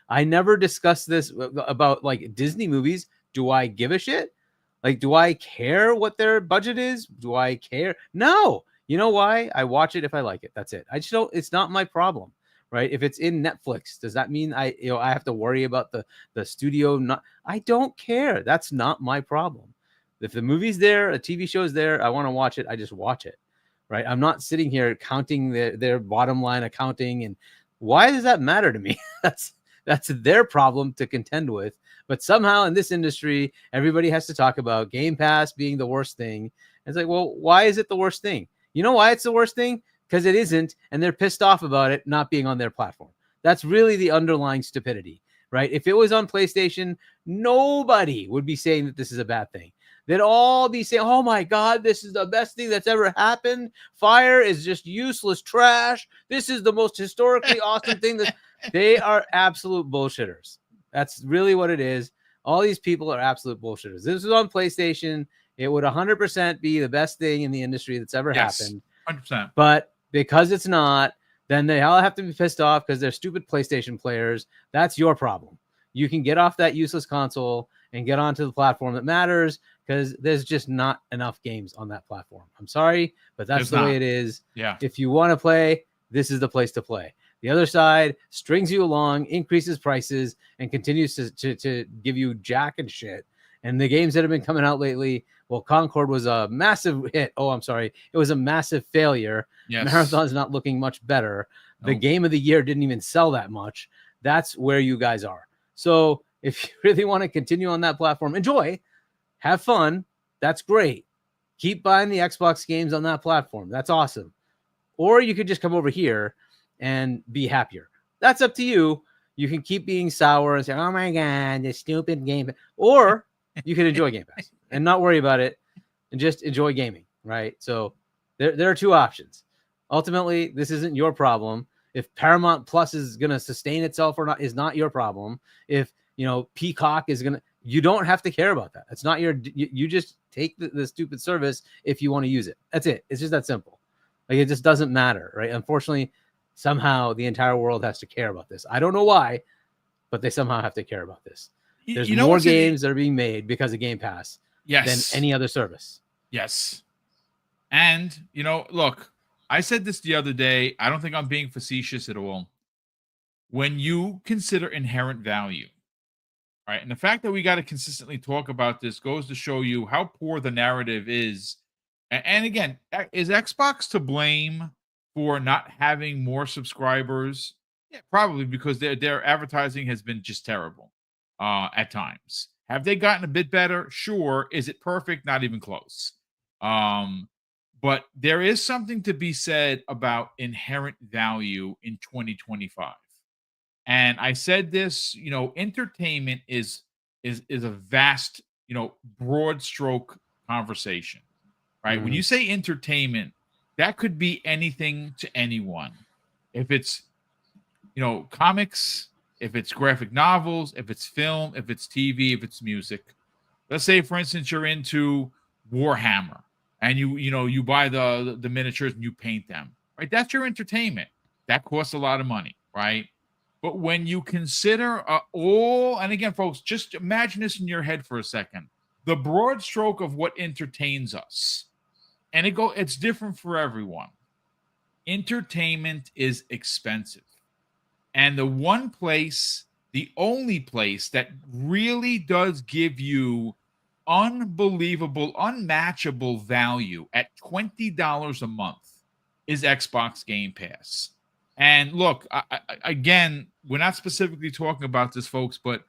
I never discussed this about like Disney movies. Do I give a shit? Like, do I care what their budget is? Do I care? No. You know why? I watch it if I like it. That's it. I just don't. It's not my problem, right? If it's in Netflix, does that mean I have to worry about the studio? Not. I don't care. That's not my problem. If the movie's there, a TV show's there, I want to watch it. I just watch it. right? I'm not sitting here counting their bottom line accounting, and why does that matter to me? That's their problem to contend with. But somehow in this industry, everybody has to talk about Game Pass being the worst thing. It's like, well, why is it the worst thing? You know why it's the worst thing? Because it isn't, and they're pissed off about it not being on their platform. That's really the underlying stupidity, right? If it was on PlayStation, nobody would be saying that this is a bad thing. They'd all be saying, oh my God, this is the best thing that's ever happened. Fire is just useless trash. This is the most historically awesome thing. That they are absolute bullshitters. That's really what it is. All these people are absolute bullshitters. This was on PlayStation. It would 100% be the best thing in the industry that's ever happened. 100%. But because it's not, then they all have to be pissed off because they're stupid PlayStation players. That's your problem. You can get off that useless console and get onto the platform that matters, because there's just not enough games on that platform. I'm sorry, but that's the way it is. Yeah. If you want to play, this is the place to play. The other side strings you along, increases prices, and continues to give you jack and shit. And the games that have been coming out lately, well, Concord was a massive hit. Oh, I'm sorry. It was a massive failure. Yes. Marathon's not looking much better. Nope. The game of the year didn't even sell that much. That's where you guys are. So if you really want to continue on that platform, enjoy, have fun. That's great. Keep buying the Xbox games on that platform. That's awesome. Or you could just come over here and be happier. That's up to you. You can keep being sour and say, oh my God, this stupid game. Or you can enjoy Game Pass and not worry about it and just enjoy gaming, right? So there are two options. Ultimately, this isn't your problem. If Paramount Plus is going to sustain itself or not is not your problem. If, Peacock is going to, you don't have to care about that. It's not you just take the stupid service if you want to use it. That's it. It's just that simple. Like, it just doesn't matter, right? Unfortunately, somehow the entire world has to care about this. I don't know why, but they somehow have to care about this. There's more games that are being made because of Game Pass than any other service. Yes. And, look, I said this the other day. I don't think I'm being facetious at all. When you consider inherent value, right, and the fact that we got to consistently talk about this goes to show you how poor the narrative is. And again, is Xbox to blame for not having more subscribers? Yeah, probably, because their advertising has been just terrible at times. Have they gotten a bit better? Sure. Is it perfect? Not even close. But there is something to be said about inherent value in 2025. And I said this, entertainment is a vast, broad stroke conversation, right? When you say entertainment, that could be anything to anyone. If it's, comics, if it's graphic novels, if it's film, if it's TV, if it's music. Let's say, for instance, you're into Warhammer and you buy the miniatures and you paint them, right? That's your entertainment. That costs a lot of money, right? But when you consider and again, folks, just imagine this in your head for a second. The broad stroke of what entertains us, and it's different for everyone. Entertainment is expensive. And the only place that really does give you unbelievable, unmatchable value at $20 a month is Xbox Game Pass. And look, again, we're not specifically talking about this, folks, but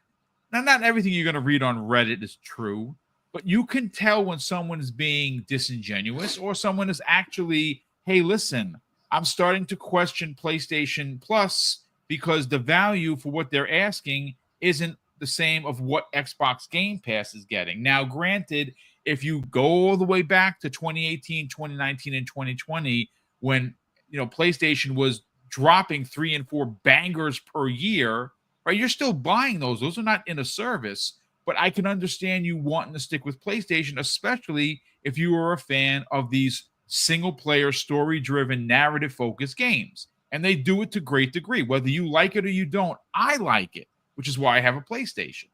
not everything you're going to read on Reddit is true. But you can tell when someone is being disingenuous or someone is actually, hey, listen, I'm starting to question PlayStation Plus because the value for what they're asking isn't the same of what Xbox Game Pass is getting. Now, granted, if you go all the way back to 2018, 2019, and 2020, when PlayStation was dropping 3 and 4 bangers per year, right? You're still buying those. Those are not in a service, but I can understand you wanting to stick with PlayStation, especially if you are a fan of these single-player, story-driven, narrative-focused games. And they do it to great degree. Whether you like it or you don't, I like it, which is why I have a PlayStation.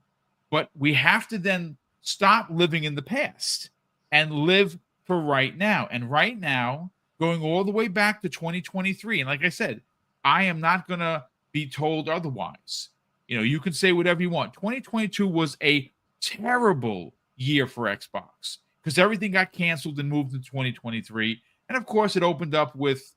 But we have to then stop living in the past and live for right now. And right now, going all the way back to 2023. And like I said, I am not going to be told otherwise. You can say whatever you want. 2022 was a terrible year for Xbox because everything got canceled and moved to 2023. And of course, it opened up with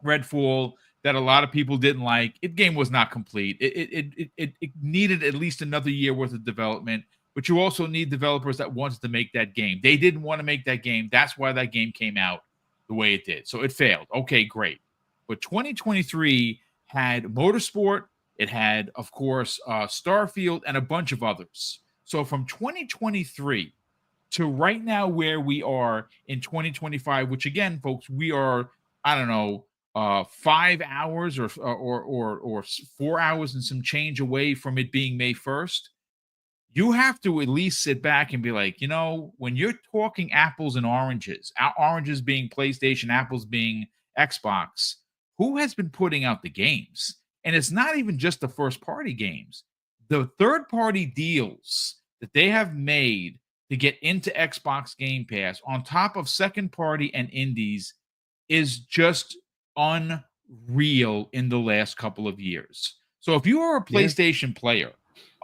Redfall that a lot of people didn't like. It game was not complete. It needed at least another year worth of development, but you also need developers that wanted to make that game. They didn't want to make that game. That's why that game came out the way it did. So it failed. Okay, great. But 2023 had Motorsport. It had, of course, Starfield and a bunch of others. So from 2023 to right now where we are in 2025, which again, folks, we are, I don't know, 5 hours or 4 hours and some change away from it being May 1st. You have to at least sit back and be like, when you're talking apples and oranges, oranges being PlayStation, apples being Xbox, who has been putting out the games? And it's not even just the first party games. The third party deals that they have made to get into Xbox Game Pass on top of second party and indies is just unreal in the last couple of years. So if you are a PlayStation player,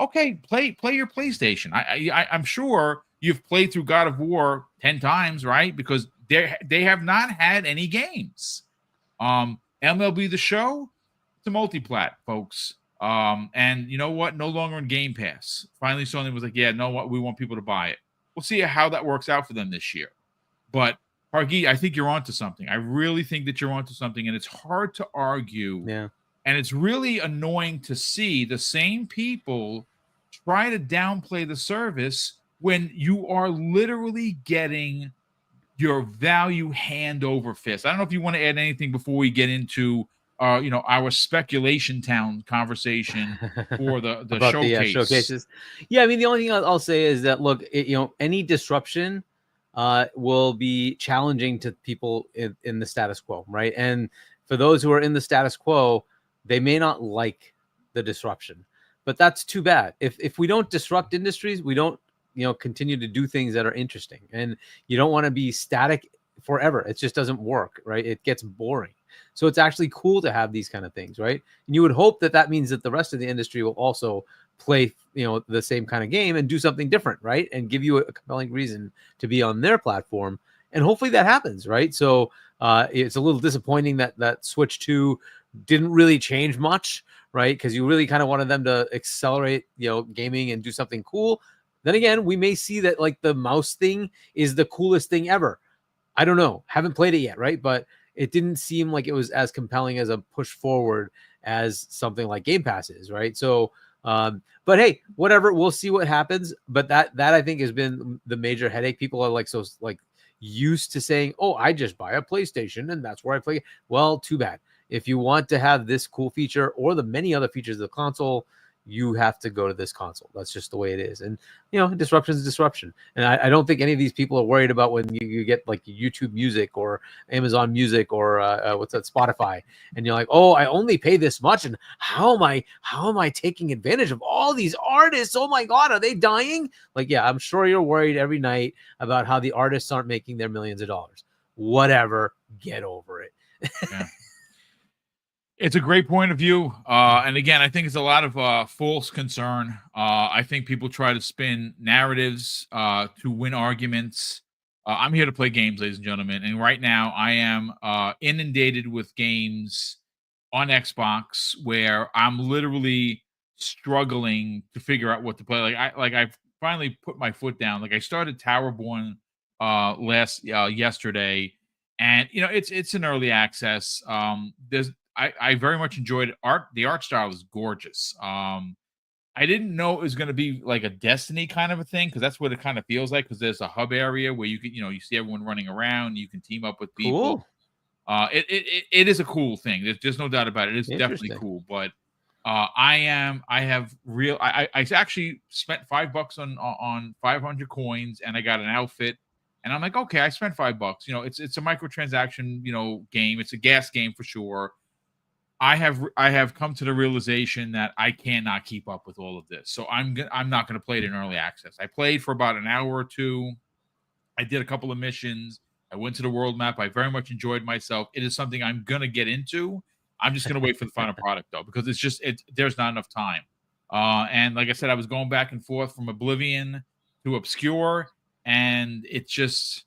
okay, play your PlayStation. I'm sure you've played through God of War 10 times, right? Because they have not had any games. MLB The Show, it's a multi-plat, folks. And you know what? No longer in Game Pass. Finally, Sony was like, yeah, no, what? We want people to buy it. We'll see how that works out for them this year. But Hargi, I think you're onto something. I really think that you're onto something, and it's hard to argue. Yeah. And it's really annoying to see the same people try to downplay the service when you are literally getting your value hand over fist. I don't know if you want to add anything before we get into our speculation town conversation for the about showcase. The showcases. Yeah, I mean, the only thing I'll say is that look, any disruption will be challenging to people in the status quo, right? And for those who are in the status quo, they may not like the disruption, but that's too bad. If we don't disrupt industries, we don't continue to do things that are interesting, and you don't want to be static forever. It just doesn't work, right? It gets boring. So it's actually cool to have these kind of things, right? And you would hope that means that the rest of the industry will also play, the same kind of game and do something different, right? And give you a compelling reason to be on their platform. And hopefully that happens, right? So it's a little disappointing that Switch 2 didn't really change much, right? Because you really kind of wanted them to accelerate, gaming and do something cool. Then again, we may see that like the mouse thing is the coolest thing ever. I don't know. Haven't played it yet, right? But it didn't seem like it was as compelling as a push forward as something like Game Pass is, right? So, but hey, whatever. We'll see what happens. But that I think has been the major headache. People are like used to saying, "Oh, I just buy a PlayStation and that's where I play." Well, too bad. If you want to have this cool feature or the many other features of the console, you have to go to this console. That's just the way it is. And, disruption is disruption. And I don't think any of these people are worried about when you get like YouTube Music or Amazon Music or what's that, Spotify. And you're like, oh, I only pay this much. And how am I taking advantage of all these artists? Oh my God, are they dying? Like, yeah, I'm sure you're worried every night about how the artists aren't making their millions of dollars. Whatever, get over it. Yeah. It's a great point of view. And again, I think it's a lot of false concern. I think people try to spin narratives to win arguments. I'm here to play games, ladies and gentlemen. And right now I am inundated with games on Xbox where I'm literally struggling to figure out what to play. I finally put my foot down. Like I started Towerborn yesterday, and it's an early access. I very much enjoyed it. The art style is gorgeous. I didn't know it was going to be like a Destiny kind of a thing, because that's what it kind of feels like, because there's a hub area where you can, you see everyone running around, you can team up with people. Cool. It is a cool thing. There's no doubt about it. It's definitely cool. But I actually spent $5 on 500 coins, and I got an outfit. And I'm like, okay, I spent $5. It's a microtransaction, game. It's a gas game for sure. I have come to the realization that I cannot keep up with all of this. So I'm not going to play it in early access. I played for about an hour or two. I did a couple of missions. I went to the world map. I very much enjoyed myself. It is something I'm going to get into. I'm just going to wait for the final product though, because there's not enough time. And like I said, I was going back and forth from Oblivion to Obscur, and it's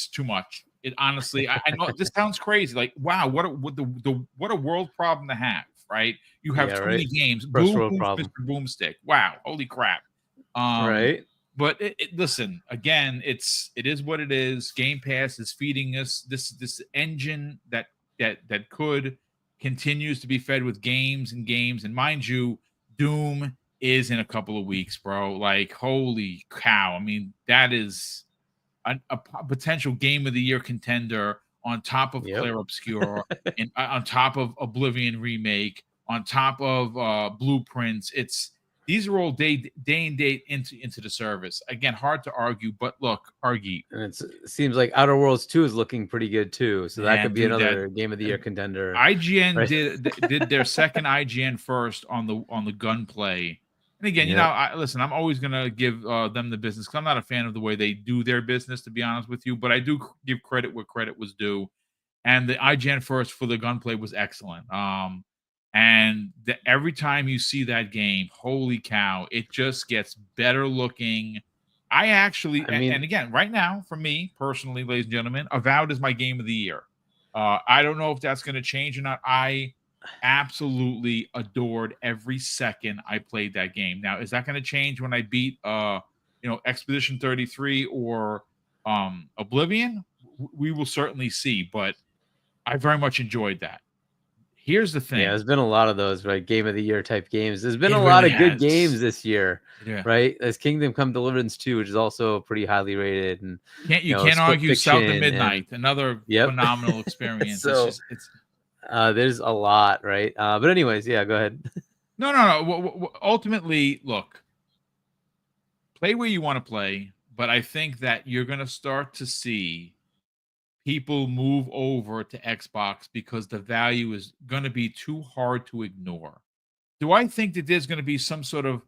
too much. It honestly, I know this sounds crazy. Like, wow, what a world problem to have, right? You have Yeah, too right. many games. First Boom, world boom, problem. Mr. Boomstick. Wow, holy crap. Right. But listen, again, it is what it is. Game Pass is feeding us this engine that could continues to be fed with games and games. And mind you, Doom is in a couple of weeks, bro. Like, holy cow. I mean, that is a potential game of the year contender on top of Yep. Clair Obscur and on top of Oblivion Remake, on top of Blueprints. These are all day and date into the service. Again, hard to argue, but look, Argy, And it seems like Outer Worlds 2 is looking pretty good too. So that man, could be dude, that another game of the year contender. IGN Right. did their second IGN first on the gunplay. And again, Yep. listen, I'm always gonna give them the business because I'm not a fan of the way they do their business, to be honest with you. But I do give credit where credit was due, and the IGN first for the gunplay was excellent. And every time you see that game, holy cow, it just gets better looking. I actually, I mean, and again, right now, for me personally, ladies and gentlemen, Avowed is my game of the year. I don't know if that's going to change or not. I absolutely adored every second I played that game. Now, is that going to change when I beat Expedition 33 or Oblivion? We will certainly see, but I very much enjoyed that. Here's the yeah, thing. there's been a lot of those, right? Game of the year type games. There's been It a lot really of good has. games this year, Yeah. right? There's Kingdom Come Deliverance 2, which is also pretty highly rated, and You can't Split argue South of Fiction, and Midnight, another yep. phenomenal experience. It's So just it's there's a lot, right? But anyways, yeah, go ahead. no. Ultimately, look, play where you want to play, but I think that you're going to start to see people move over to Xbox because the value is going to be too hard to ignore. Do I think that there's going to be some sort of,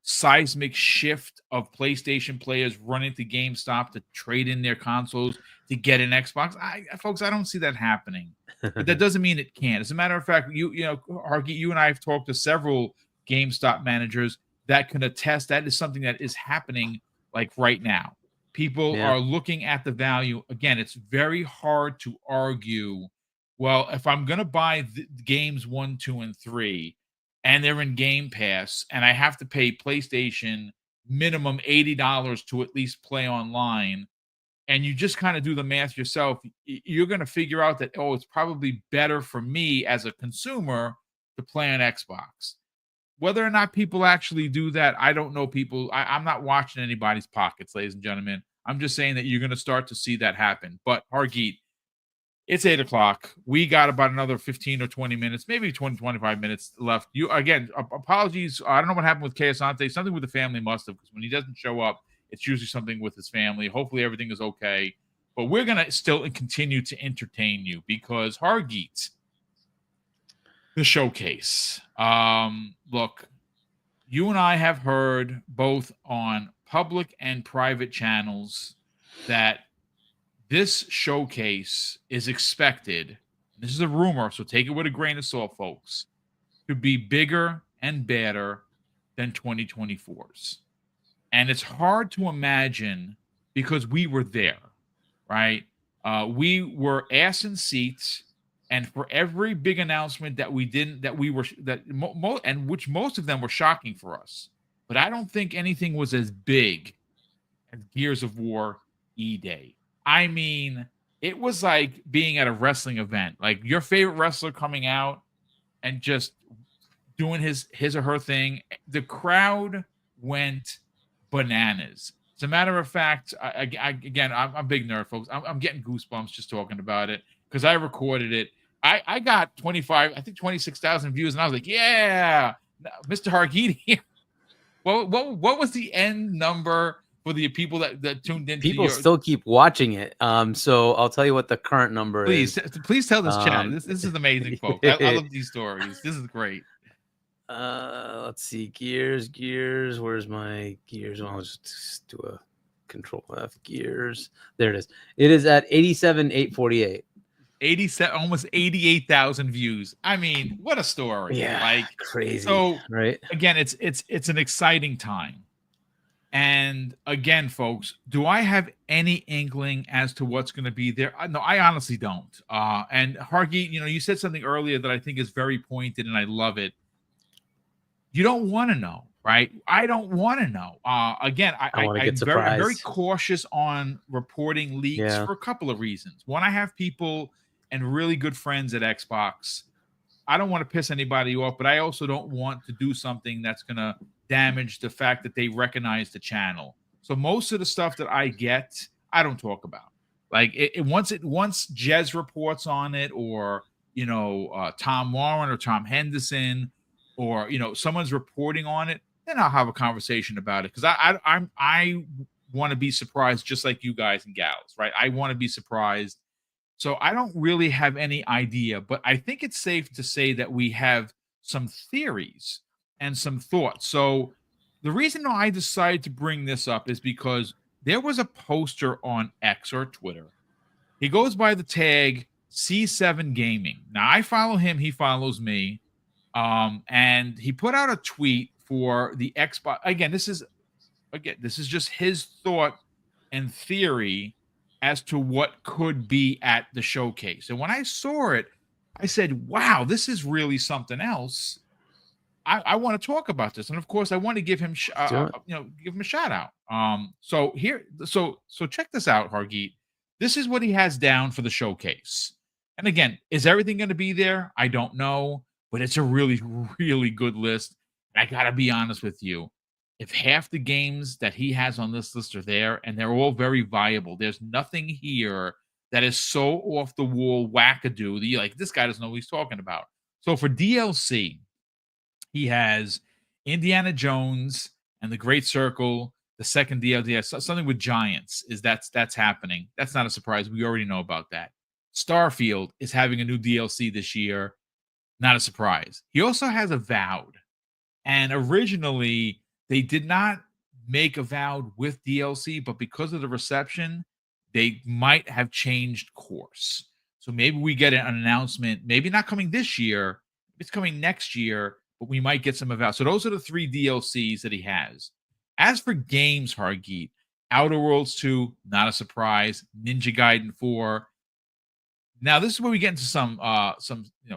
seismic shift of PlayStation players running to GameStop to trade in their consoles to get an Xbox? Folks, I don't see that happening. But that doesn't mean it can't. As a matter of fact, Harky, you and I have talked to several GameStop managers that can attest that is something that is happening like right now. People Yeah. are looking at the value. Again, it's very hard to argue. Well, if I'm going to buy games 1, 2, and 3, and they're in Game Pass, and I have to pay PlayStation minimum $80 to at least play online, and you just kind of do the math yourself, you're going to figure out that, it's probably better for me as a consumer to play on Xbox. Whether or not people actually do that, I don't know. I'm not watching anybody's pockets, ladies and gentlemen. I'm just saying that you're going to start to see that happen. But Hargeet, it's 8:00. We got about another 15 or 20 minutes, maybe 20, 25 minutes left. You again, apologies. I don't know what happened with Kayasante. Something with the family must have, because when he doesn't show up, it's usually something with his family. Hopefully everything is okay. But we're gonna still continue to entertain you because Hargeet, the showcase. Look, you and I have heard both on public and private channels that this showcase is expected, this is a rumor, so take it with a grain of salt, folks, to be bigger and better than 2024's. And it's hard to imagine because we were there, right? We were ass in seats, and for every big announcement that we didn't, that we were, and which most of them were shocking for us, but I don't think anything was as big as Gears of War E-Day. I mean, it was like being at a wrestling event, like your favorite wrestler coming out and just doing his or her thing. The crowd went bananas. As a matter of fact, I'm a big nerd, folks. I'm getting goosebumps just talking about it because I recorded it. I got 26,000 views, and I was like, yeah, Mr. Hargeet here. What was the end number for the people that tuned into People still keep watching it. So I'll tell you what the current number is. Please tell this chat. This is amazing, folks. I love these stories. This is great. Let's see. Gears. Where's my Gears? I'll just do a Control F. Gears. There it is. It is at 87,848. 87, almost 88,000 views. I mean, what a story. Yeah, like crazy. So right. Again, it's an exciting time. And again, folks, do I have any inkling as to what's going to be there? No, I honestly don't. And Hargeet, you said something earlier that I think is very pointed, and I love it. You don't want to know, right? I don't want to know. Again, I want to get I'm very surprised. cautious on reporting leaks Yeah. for a couple of reasons. One, I have people and really good friends at Xbox. I don't want to piss anybody off, but I also don't want to do something that's going to damage the fact that they recognize the channel. So most of the stuff that I get, I don't talk about. Like once Jez reports on it, or Tom Warren or Tom Henderson, or someone's reporting on it, then I'll have a conversation about it, because I want to be surprised just like you guys and gals, right? I want to be surprised. So I don't really have any idea, but I think it's safe to say that we have some theories and some thoughts. So the reason I decided to bring this up is because there was a poster on X or Twitter. He goes by the tag C7 Gaming. Now I follow him, he follows me. And he put out a tweet for the Xbox. Again, this is just his thought and theory as to what could be at the showcase. And when I saw it, I said, wow, this is really something else. I want to talk about this. And of course, I want to give him give him a shout out. So check this out, Hargeet. This is what he has down for the showcase. And again, is everything going to be there? I don't know, but it's a really, really good list. And I got to be honest with you. If half the games that he has on this list are there, and they're all very viable, there's nothing here that is so off the wall wackadoo that you're like, this guy doesn't know what he's talking about. So for DLC, he has Indiana Jones and the Great Circle, the second DLC, something with giants. That's happening. That's not a surprise. We already know about that. Starfield is having a new DLC this year. Not a surprise. He also has Avowed. And originally, they did not make Avowed with DLC, but because of the reception, they might have changed course. So maybe we get an announcement, maybe not coming this year, it's coming next year, but we might get some Avowed. So those are the 3 DLCs that he has. As for games, Hargeet, Outer Worlds 2, not a surprise. Ninja Gaiden 4. Now, this is where we get into some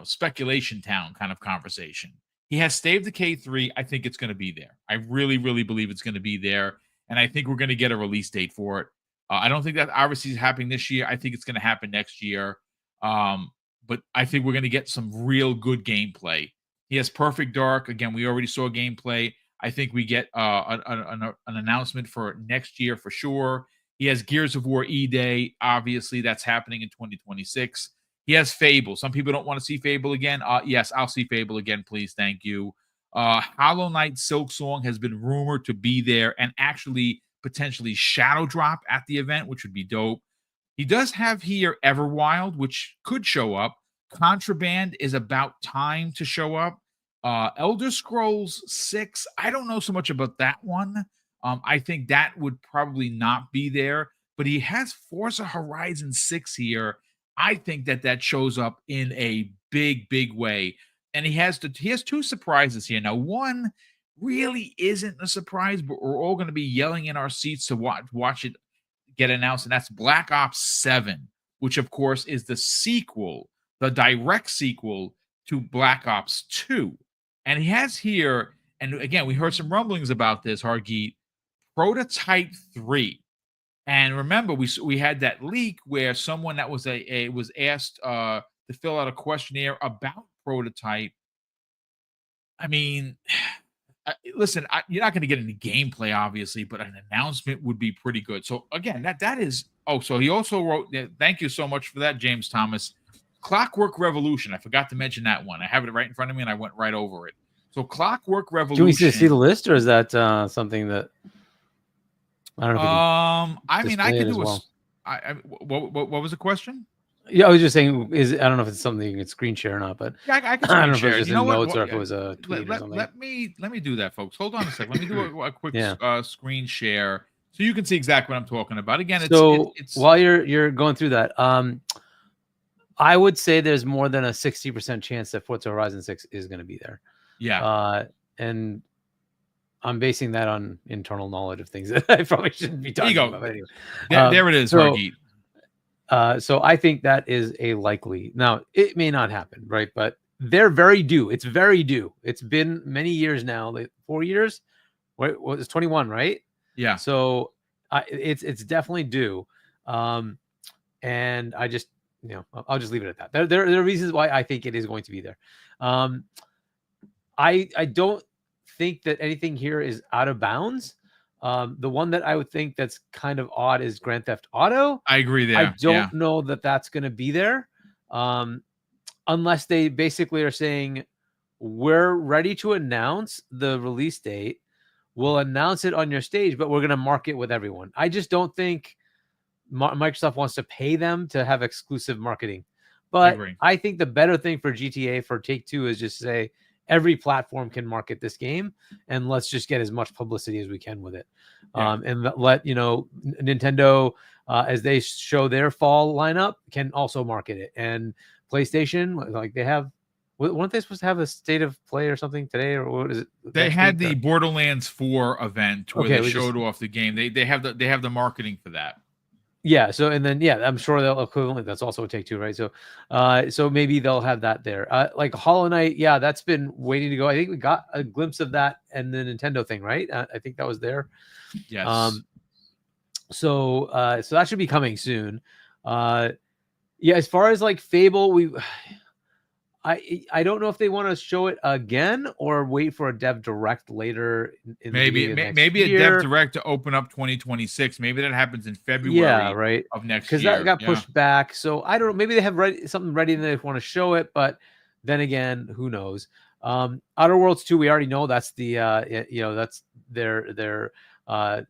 speculation town kind of conversation. He has State of Decay 3. I think it's going to be there. I really, really believe it's going to be there. And I think we're going to get a release date for it. I don't think that obviously is happening this year. I think it's going to happen next year. But I think we're going to get some real good gameplay. He has Perfect Dark. Again, we already saw gameplay. I think we get an announcement for next year for sure. He has Gears of War E-Day. Obviously, that's happening in 2026. He has Fable. Some people don't want to see Fable again. Yes, I'll see Fable again, please. Thank you. Hollow Knight Silksong has been rumored to be there and actually potentially shadow drop at the event, which would be dope. He does have here Everwild, which could show up. Contraband is about time to show up. Elder Scrolls 6, I don't know so much about that one. I think that would probably not be there, but he has Forza Horizon 6 here. I think that shows up in a big, big way. And he has 2 surprises here. Now, one really isn't a surprise, but we're all going to be yelling in our seats to watch it get announced, and that's Black Ops 7, which of course is the sequel, the direct sequel to Black Ops 2. And he has here, and again, we heard some rumblings about this, Hargeet, Prototype 3. And remember, we had that leak where someone that was was asked to fill out a questionnaire about Prototype. I mean, listen, you're not going to get any gameplay, obviously, but an announcement would be pretty good. So again, that is. Oh, so he also wrote. Thank you so much for that, James Thomas. Clockwork Revolution. I forgot to mention that one. I have it right in front of me, and I went right over it. So Clockwork Revolution. Do we see the list, or is that something that I don't know? I mean, I could do well. What was the question? Yeah, I was just saying. I don't know if it's something you can screen share or not, but yeah, I can I don't know share. if it was just in notes or if it was a tweet or something. Let me do that, folks. Hold on a second. Let me do a quick screen share so you can see exactly what I'm talking about. Again, it's while you're going through that, I would say there's more than a 60% chance that Forza Horizon 6 is going to be there. Yeah. And I'm basing that on internal knowledge of things that I probably shouldn't be talking about. But anyway, There it is, so Hargeet. so I think that is a likely. Now it may not happen, right? But they're very due. It's very due. It's been many years now, like 4 years. What was 21, right? Yeah. So it's definitely due. And I just, I'll just leave it at that. There are reasons why I think it is going to be there. I don't think that anything here is out of bounds. The one that I would think that's kind of odd is Grand Theft Auto. I agree there. I don't know that that's going to be there, unless they basically are saying we're ready to announce the release date. We'll announce it on your stage, but we're going to market with everyone. I just don't think Microsoft wants to pay them to have exclusive marketing. But I think the better thing for GTA, for Take-Two, is just say every platform can market this game, and let's just get as much publicity as we can with it. And let Nintendo, as they show their fall lineup, can also market it. And PlayStation, like they have, weren't they supposed to have a state of play or something today, or what is it? They had the Borderlands 4 event where they showed off the game. They have the marketing for that. Yeah. So, and then, I'm sure they'll equivalent. That's also a Take-Two, right? So, so maybe they'll have that there. Like Hollow Knight, that's been waiting to go. I think we got a glimpse of that and the Nintendo thing, right? I think that was there. Yes. So that should be coming soon. As far as like Fable, I don't know if they want to show it again or wait for a dev direct later. Maybe a dev direct to open up 2026. Maybe that happens in February of next year. Because that got pushed back. So I don't know. Maybe they have something ready and they want to show it, but then again, who knows? Outer Worlds 2, we already know that's the that's their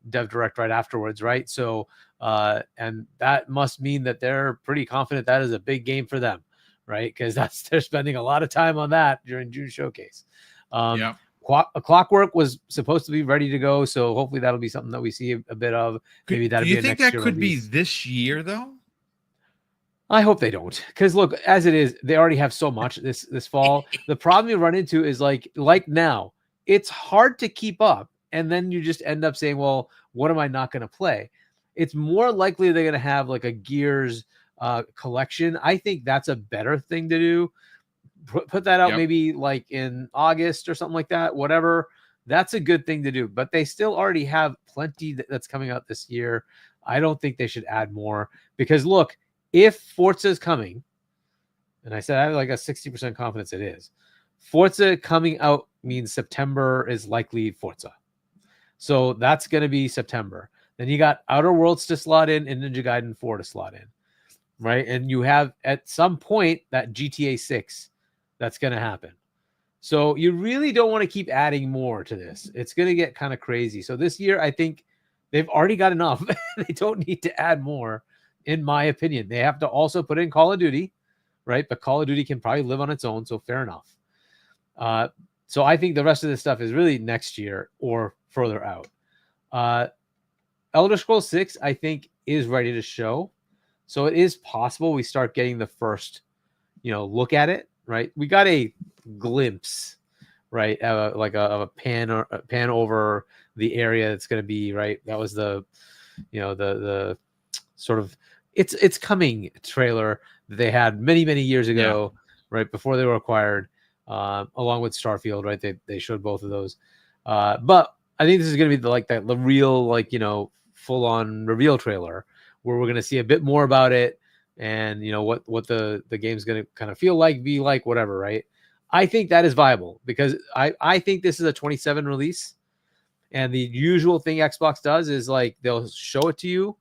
dev direct right afterwards, right? So and that must mean that they're pretty confident that is a big game for them. Right, because they're spending a lot of time on that during June showcase. Clockwork was supposed to be ready to go, so hopefully that'll be something that we see a bit of. Maybe that'll be. Do you think that could be this year though? I hope they don't, because look, as it is, they already have so much this fall. The problem you run into is like now, it's hard to keep up, and then you just end up saying, "Well, what am I not going to play?" It's more likely they're going to have like a Gears collection. I think that's a better thing to do. Put that out maybe like in August or something like that, whatever. That's a good thing to do, but they still already have plenty that's coming out this year. I don't think they should add more, because look, if Forza is coming, and I said I have like a 60% confidence it is, Forza coming out means September is likely Forza. So that's going to be September. Then you got Outer Worlds to slot in and Ninja Gaiden 4 to slot in. Right. And you have at some point that GTA 6 that's going to happen. So you really don't want to keep adding more to this. It's going to get kind of crazy. So this year, I think they've already got enough. They don't need to add more, in my opinion. They have to also put in Call of Duty, right? But Call of Duty can probably live on its own. So fair enough. So I think the rest of this stuff is really next year or further out. Elder Scrolls 6, I think, is ready to show. So it is possible we start getting the first, look at it, right? We got a glimpse, right? Like a pan over the area that's going to be, right? That was the sort of it's coming trailer that they had many, many years ago, right? Before they were acquired, along with Starfield, right? They showed both of those. But I think this is going to be the real, full on reveal trailer, where we're going to see a bit more about it and, what the game's going to kind of feel like, be like, whatever, right? I think that is viable, because I think this is a 27 release, and the usual thing Xbox does is like they'll show it to you,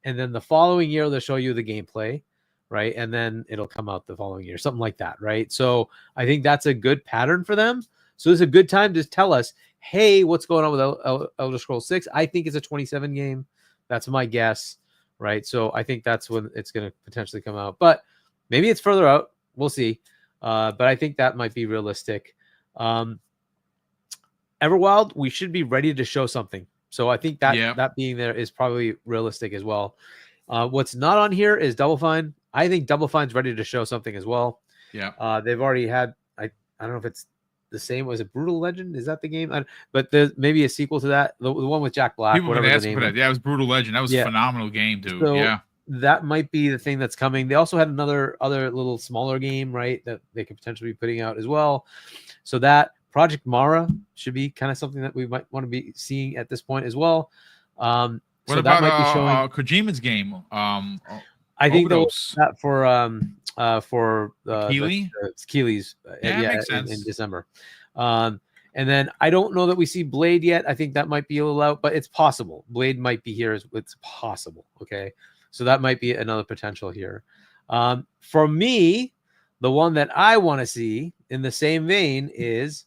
and then the following year they'll show you the gameplay, right? And then it'll come out the following year, something like that, right? So I think that's a good pattern for them. So it's a good time to tell us, hey, what's going on with Elder Scrolls 6? I think it's a 27 game. That's my guess. Right. So I think that's when it's going to potentially come out, but maybe it's further out. We'll see. But I think that might be realistic. Everwild, we should be ready to show something. So I think that being there is probably realistic as well. What's not on here is Double Fine. I think Double Fine's ready to show something as well. Yeah. They've already had, I don't know if it's the same. Was it Brutal Legend? Is that the game? But there's maybe a sequel to that. The one with Jack Black. People were asking for that. Yeah, it was Brutal Legend. That was a phenomenal game, dude. So yeah. That might be the thing that's coming. They also had other little smaller game, right, that they could potentially be putting out as well. So that Project Mara should be kind of something that we might want to be seeing at this point as well. What about that might be showing Kojima's game? I think that for Keeley? Keeley's makes sense. in December. And then I don't know that we see Blade yet. I think that might be a little out, but it's possible. Blade might be here. It's possible. Okay. So that might be another potential here. For me, the one that I want to see in the same vein is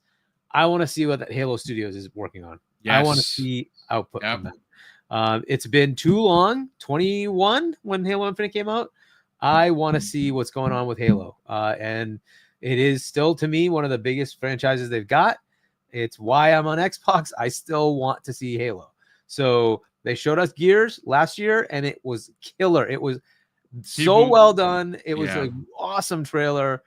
I want to see what that Halo Studios is working on. Yes. I want to see output from them. It's been too long, 21 when Halo Infinite came out. I want to see what's going on with Halo. And it is still, to me, one of the biggest franchises they've got. It's why I'm on Xbox. I still want to see Halo. So they showed us Gears last year, and it was killer. It was so well done. It was an awesome trailer.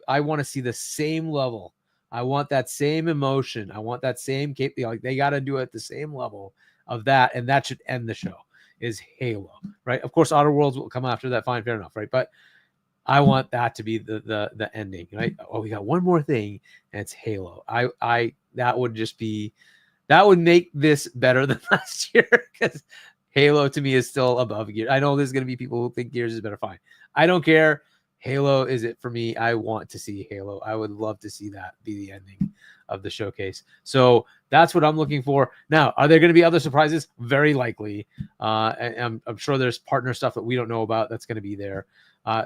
I want to see the same level. I want that same emotion. I want that same like they got to do it at the same level of that, and that should end the show. Is Halo, right? Of course, Outer Worlds will come after that. Fine, fair enough, right? But I want that to be the ending, right? Oh, we got one more thing, and it's Halo. That would just be. That would make this better than last year because Halo to me is still above Gears. I know there's going to be people who think Gears is better. Fine. I don't care. Halo is it for me. I want to see Halo. I would love to see that be the ending of the showcase. So that's what I'm looking for. Now, are there going to be other surprises? Very likely. And I'm sure there's partner stuff that we don't know about that's going to be there.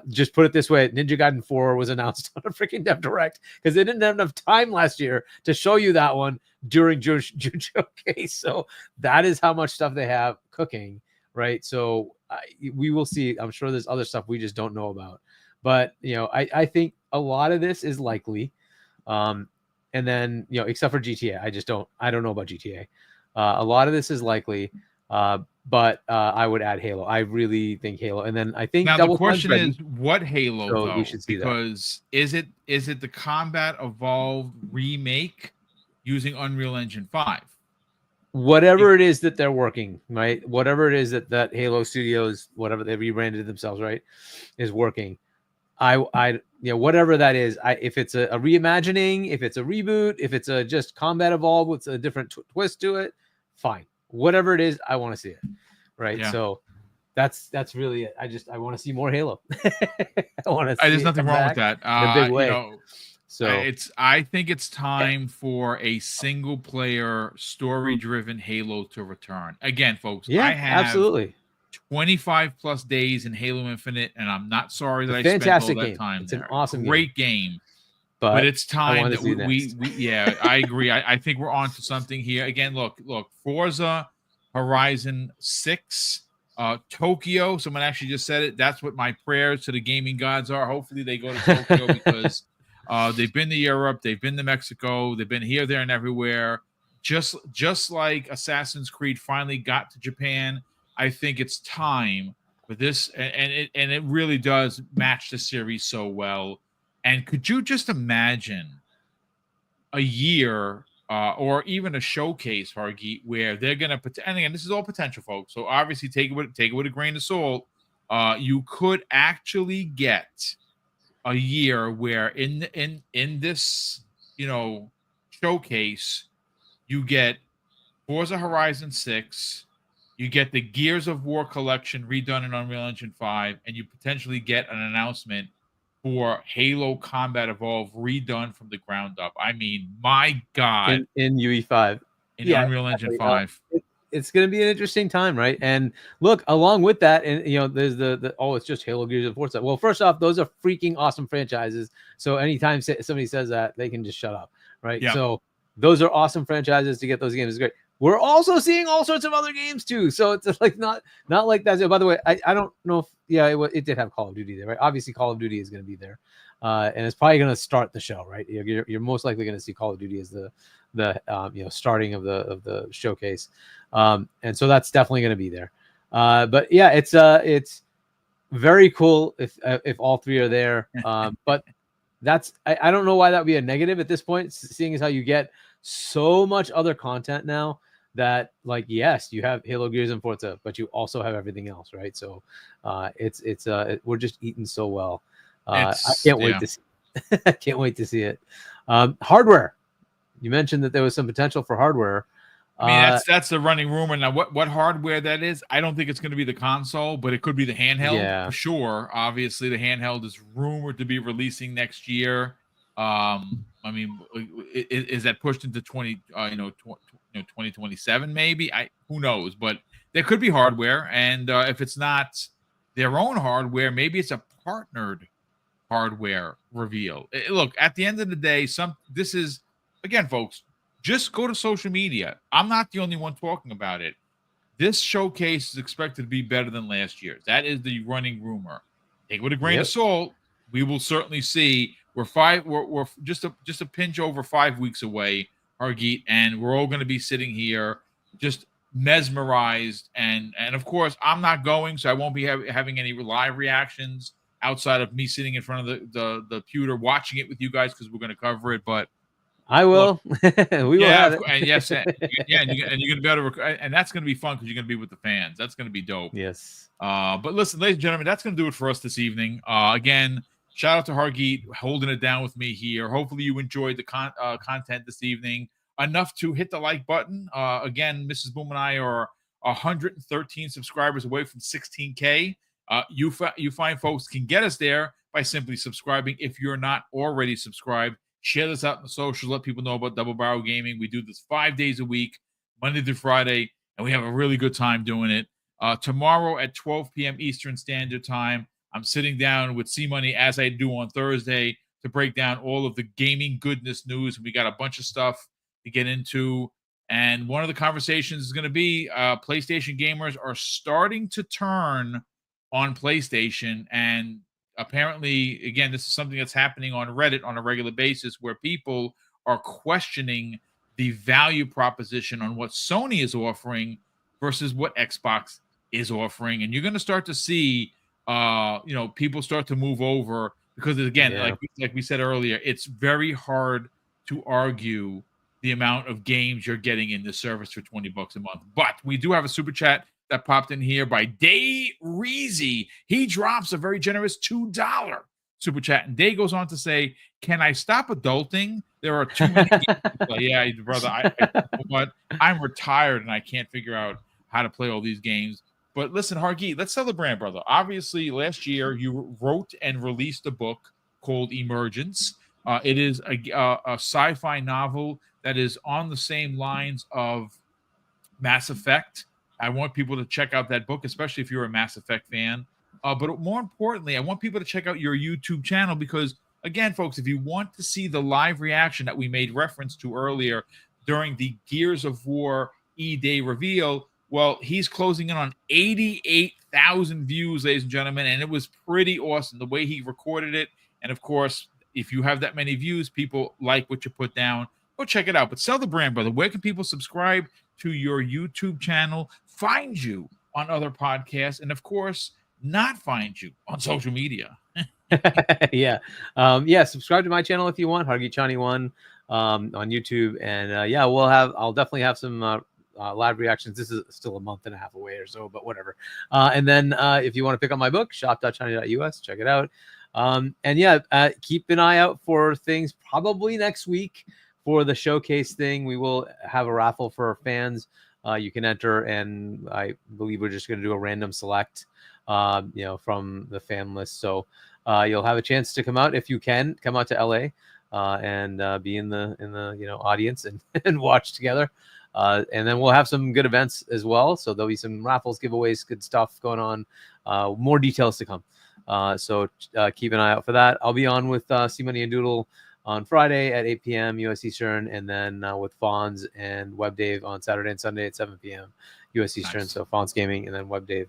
Just put it this way, Ninja Gaiden 4 was announced on a freaking Dev Direct because they didn't have enough time last year to show you that one during June showcase. So that is how much stuff they have cooking, right? So we will see. I'm sure there's other stuff we just don't know about. But, I think a lot of this is likely. And then, except for GTA, I don't know about GTA. A lot of this is likely. But I would add Halo. I really think Halo, and then I think now the question is what Halo though? We should see because that. is it the Combat Evolved remake using Unreal Engine 5? Whatever it is that they're working, right? Whatever it is that Halo Studios, whatever they rebranded themselves, right, is working. Whatever that is, if it's a reimagining, if it's a reboot, if it's a just Combat Evolved with a different twist to it, fine. Whatever it is, I want to see it, right? Yeah. So that's really it. I want to see more Halo. I want to. There's nothing wrong with that. In a big way. I think it's time for a single player story driven Halo to return again, folks. Yeah, I have absolutely 25 plus days in Halo Infinite, and I'm not sorry that I spent all that time. It's there. An awesome, great game. But it's time that we I agree. I think we're on to something here. Again, look, Forza Horizon 6, Tokyo. Someone actually just said it. That's what my prayers to the gaming gods are. Hopefully they go to Tokyo because they've been to Europe, they've been to Mexico, they've been here, there, and everywhere. Just like Assassin's Creed finally got to Japan, I think it's time for this, and it really does match the series so well. And could you just imagine a year or even a showcase, Hargeet, where they're going to – and again, this is all potential, folks. So obviously take it with a grain of salt. You could actually get a year where in this, showcase, you get Forza Horizon 6, you get the Gears of War collection redone in Unreal Engine 5, and you potentially get an announcement for Halo Combat Evolved redone from the ground up. I mean, my God. In UE5. In Unreal Engine 5. It's going to be an interesting time, right? And look, along with that, and there's it's just Halo, Gears, and Forza. Well, first off, those are freaking awesome franchises. So anytime somebody says that, they can just shut up, right? Yeah. So those are awesome franchises. To get those games is great. We're also seeing all sorts of other games too. So it's like not like that. So, by the way, I don't know if it did have Call of Duty there, right? Obviously, Call of Duty is going to be there, and it's probably going to start the show, right? You're most likely going to see Call of Duty as the starting of the showcase, and so that's definitely going to be there. But yeah, it's very cool if all three are there. But I don't know why that would be a negative at this point, seeing as how you get so much other content now that, like, yes, you have Halo, Gears, and Forza, but you also have everything else, right? So we're just eating so well. I can't wait to see I can't wait to see it. Hardware. You mentioned that there was some potential for hardware. I mean, that's the running rumor. Now, what hardware that is, I don't think it's going to be the console, but it could be the handheld for sure. Obviously, the handheld is rumored to be releasing next year. I mean, is that pushed into 2027 maybe? Who knows? But there could be hardware, and if it's not their own hardware, maybe it's a partnered hardware reveal. Look, at the end of the day, this is, again, folks, just go to social media. I'm not the only one talking about it. This showcase is expected to be better than last year's. That is the running rumor. Take it with a grain of salt. We will certainly see. We're just a pinch over 5 weeks away, Hargeet, and we're all going to be sitting here just mesmerized. And of course, I'm not going, so I won't be having any live reactions outside of me sitting in front of the pewter watching it with you guys, because we're going to cover it. But I will. We will have it. And yes, and you're going to be able to and that's going to be fun because you're going to be with the fans. That's going to be dope. Yes. But listen, ladies and gentlemen, that's going to do it for us this evening. Again, shout out to Hargeet holding it down with me here. Hopefully you enjoyed the content this evening enough to hit the like button. Again, Mrs. Boom and I are 113 subscribers away from 16K. You fine folks can get us there by simply subscribing if you're not already subscribed. Share this out in the socials. Let people know about Double Barrel Gaming. We do this 5 days a week, Monday through Friday, and we have a really good time doing it. Tomorrow at 12 p.m. Eastern Standard Time, I'm sitting down with C-Money, as I do on Thursday, to break down all of the gaming goodness news. We got a bunch of stuff to get into, and one of the conversations is going to be PlayStation gamers are starting to turn on PlayStation, and apparently, again, this is something that's happening on Reddit on a regular basis, where people are questioning the value proposition on what Sony is offering versus what Xbox is offering. And you're going to start to see, people start to move over because, again, like we said earlier, it's very hard to argue the amount of games you're getting in this service for $20 a month. But we do have a super chat that popped in here by Day Reezy. He drops a very generous $2 super chat. And Day goes on to say, can I stop adulting? There are too many games to play. Yeah, brother, but I'm retired and I can't figure out how to play all these games. But listen, Hargeet, let's sell the brand, brother. Obviously, last year you wrote and released a book called Emergence. It is a sci-fi novel that is on the same lines of Mass Effect. I want people to check out that book, especially if you're a Mass Effect fan. But more importantly, I want people to check out your YouTube channel because, again, folks, if you want to see the live reaction that we made reference to earlier during the Gears of War E-Day reveal, well, he's closing in on 88,000 views, ladies and gentlemen, and it was pretty awesome the way he recorded it. And, of course, if you have that many views, people like what you put down. Go check it out. But sell the brand, brother. Where can people subscribe to your YouTube channel, find you on other podcasts, and, of course, not find you on social media? Subscribe to my channel if you want, Hargeet-Chani1 on YouTube, and I'll definitely have some live reactions. This is still a month and a half away or so, but whatever. And then if you want to pick up my book, shop.chani.us, check it out. Keep an eye out for things probably next week for the showcase thing. We will have a raffle for fans. You can enter, and I believe we're just going to do a random select, from the fan list. So you'll have a chance to come out if you can come out to LA and be in the audience and watch together. And then we'll have some good events as well. So there'll be some raffles, giveaways, good stuff going on. More details to come. So keep an eye out for that. I'll be on with C-Money and Doodle on Friday at 8 p.m. U.S. Eastern, and then with Fonz and WebDave on Saturday and Sunday at 7 p.m. U.S. Eastern. Nice. So Fonz Gaming and then WebDave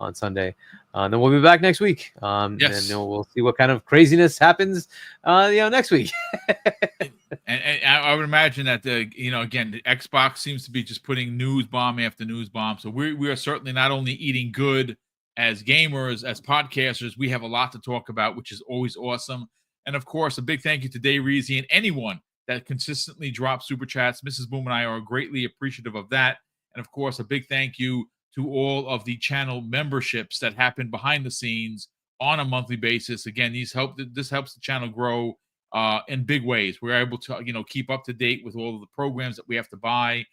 on Sunday. And then we'll be back next week. And we'll see what kind of craziness happens next week. and I would imagine that again, the Xbox seems to be just putting news bomb after news bomb. So we are certainly not only eating good as gamers, as podcasters. We have a lot to talk about, which is always awesome. And of course, a big thank you to Dave Reezy and anyone that consistently drops super chats. Mrs. Boom and I are greatly appreciative of that. And of course, a big thank you to all of the channel memberships that happen behind the scenes on a monthly basis. Again, this helps the channel grow in big ways. We're able to, keep up to date with all of the programs that we have to buy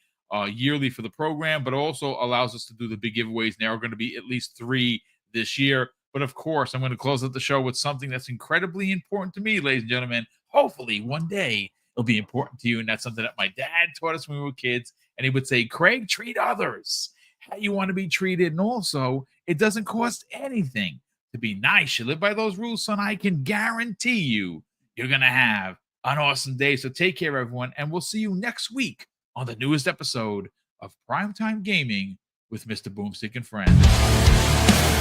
yearly for the program, but also allows us to do the big giveaways. There are going to be at least 3 this year. But of course, I'm going to close out the show with something that's incredibly important to me, ladies and gentlemen. Hopefully, one day it'll be important to you. And that's something that my dad taught us when we were kids. And he would say, Craig, treat others how you want to be treated. And also, it doesn't cost anything to be nice. You live by those rules, son. I can guarantee you're going to have an awesome day. So take care, everyone. And we'll see you next week on the newest episode of Primetime Gaming with Mr. Boomstick and Friends.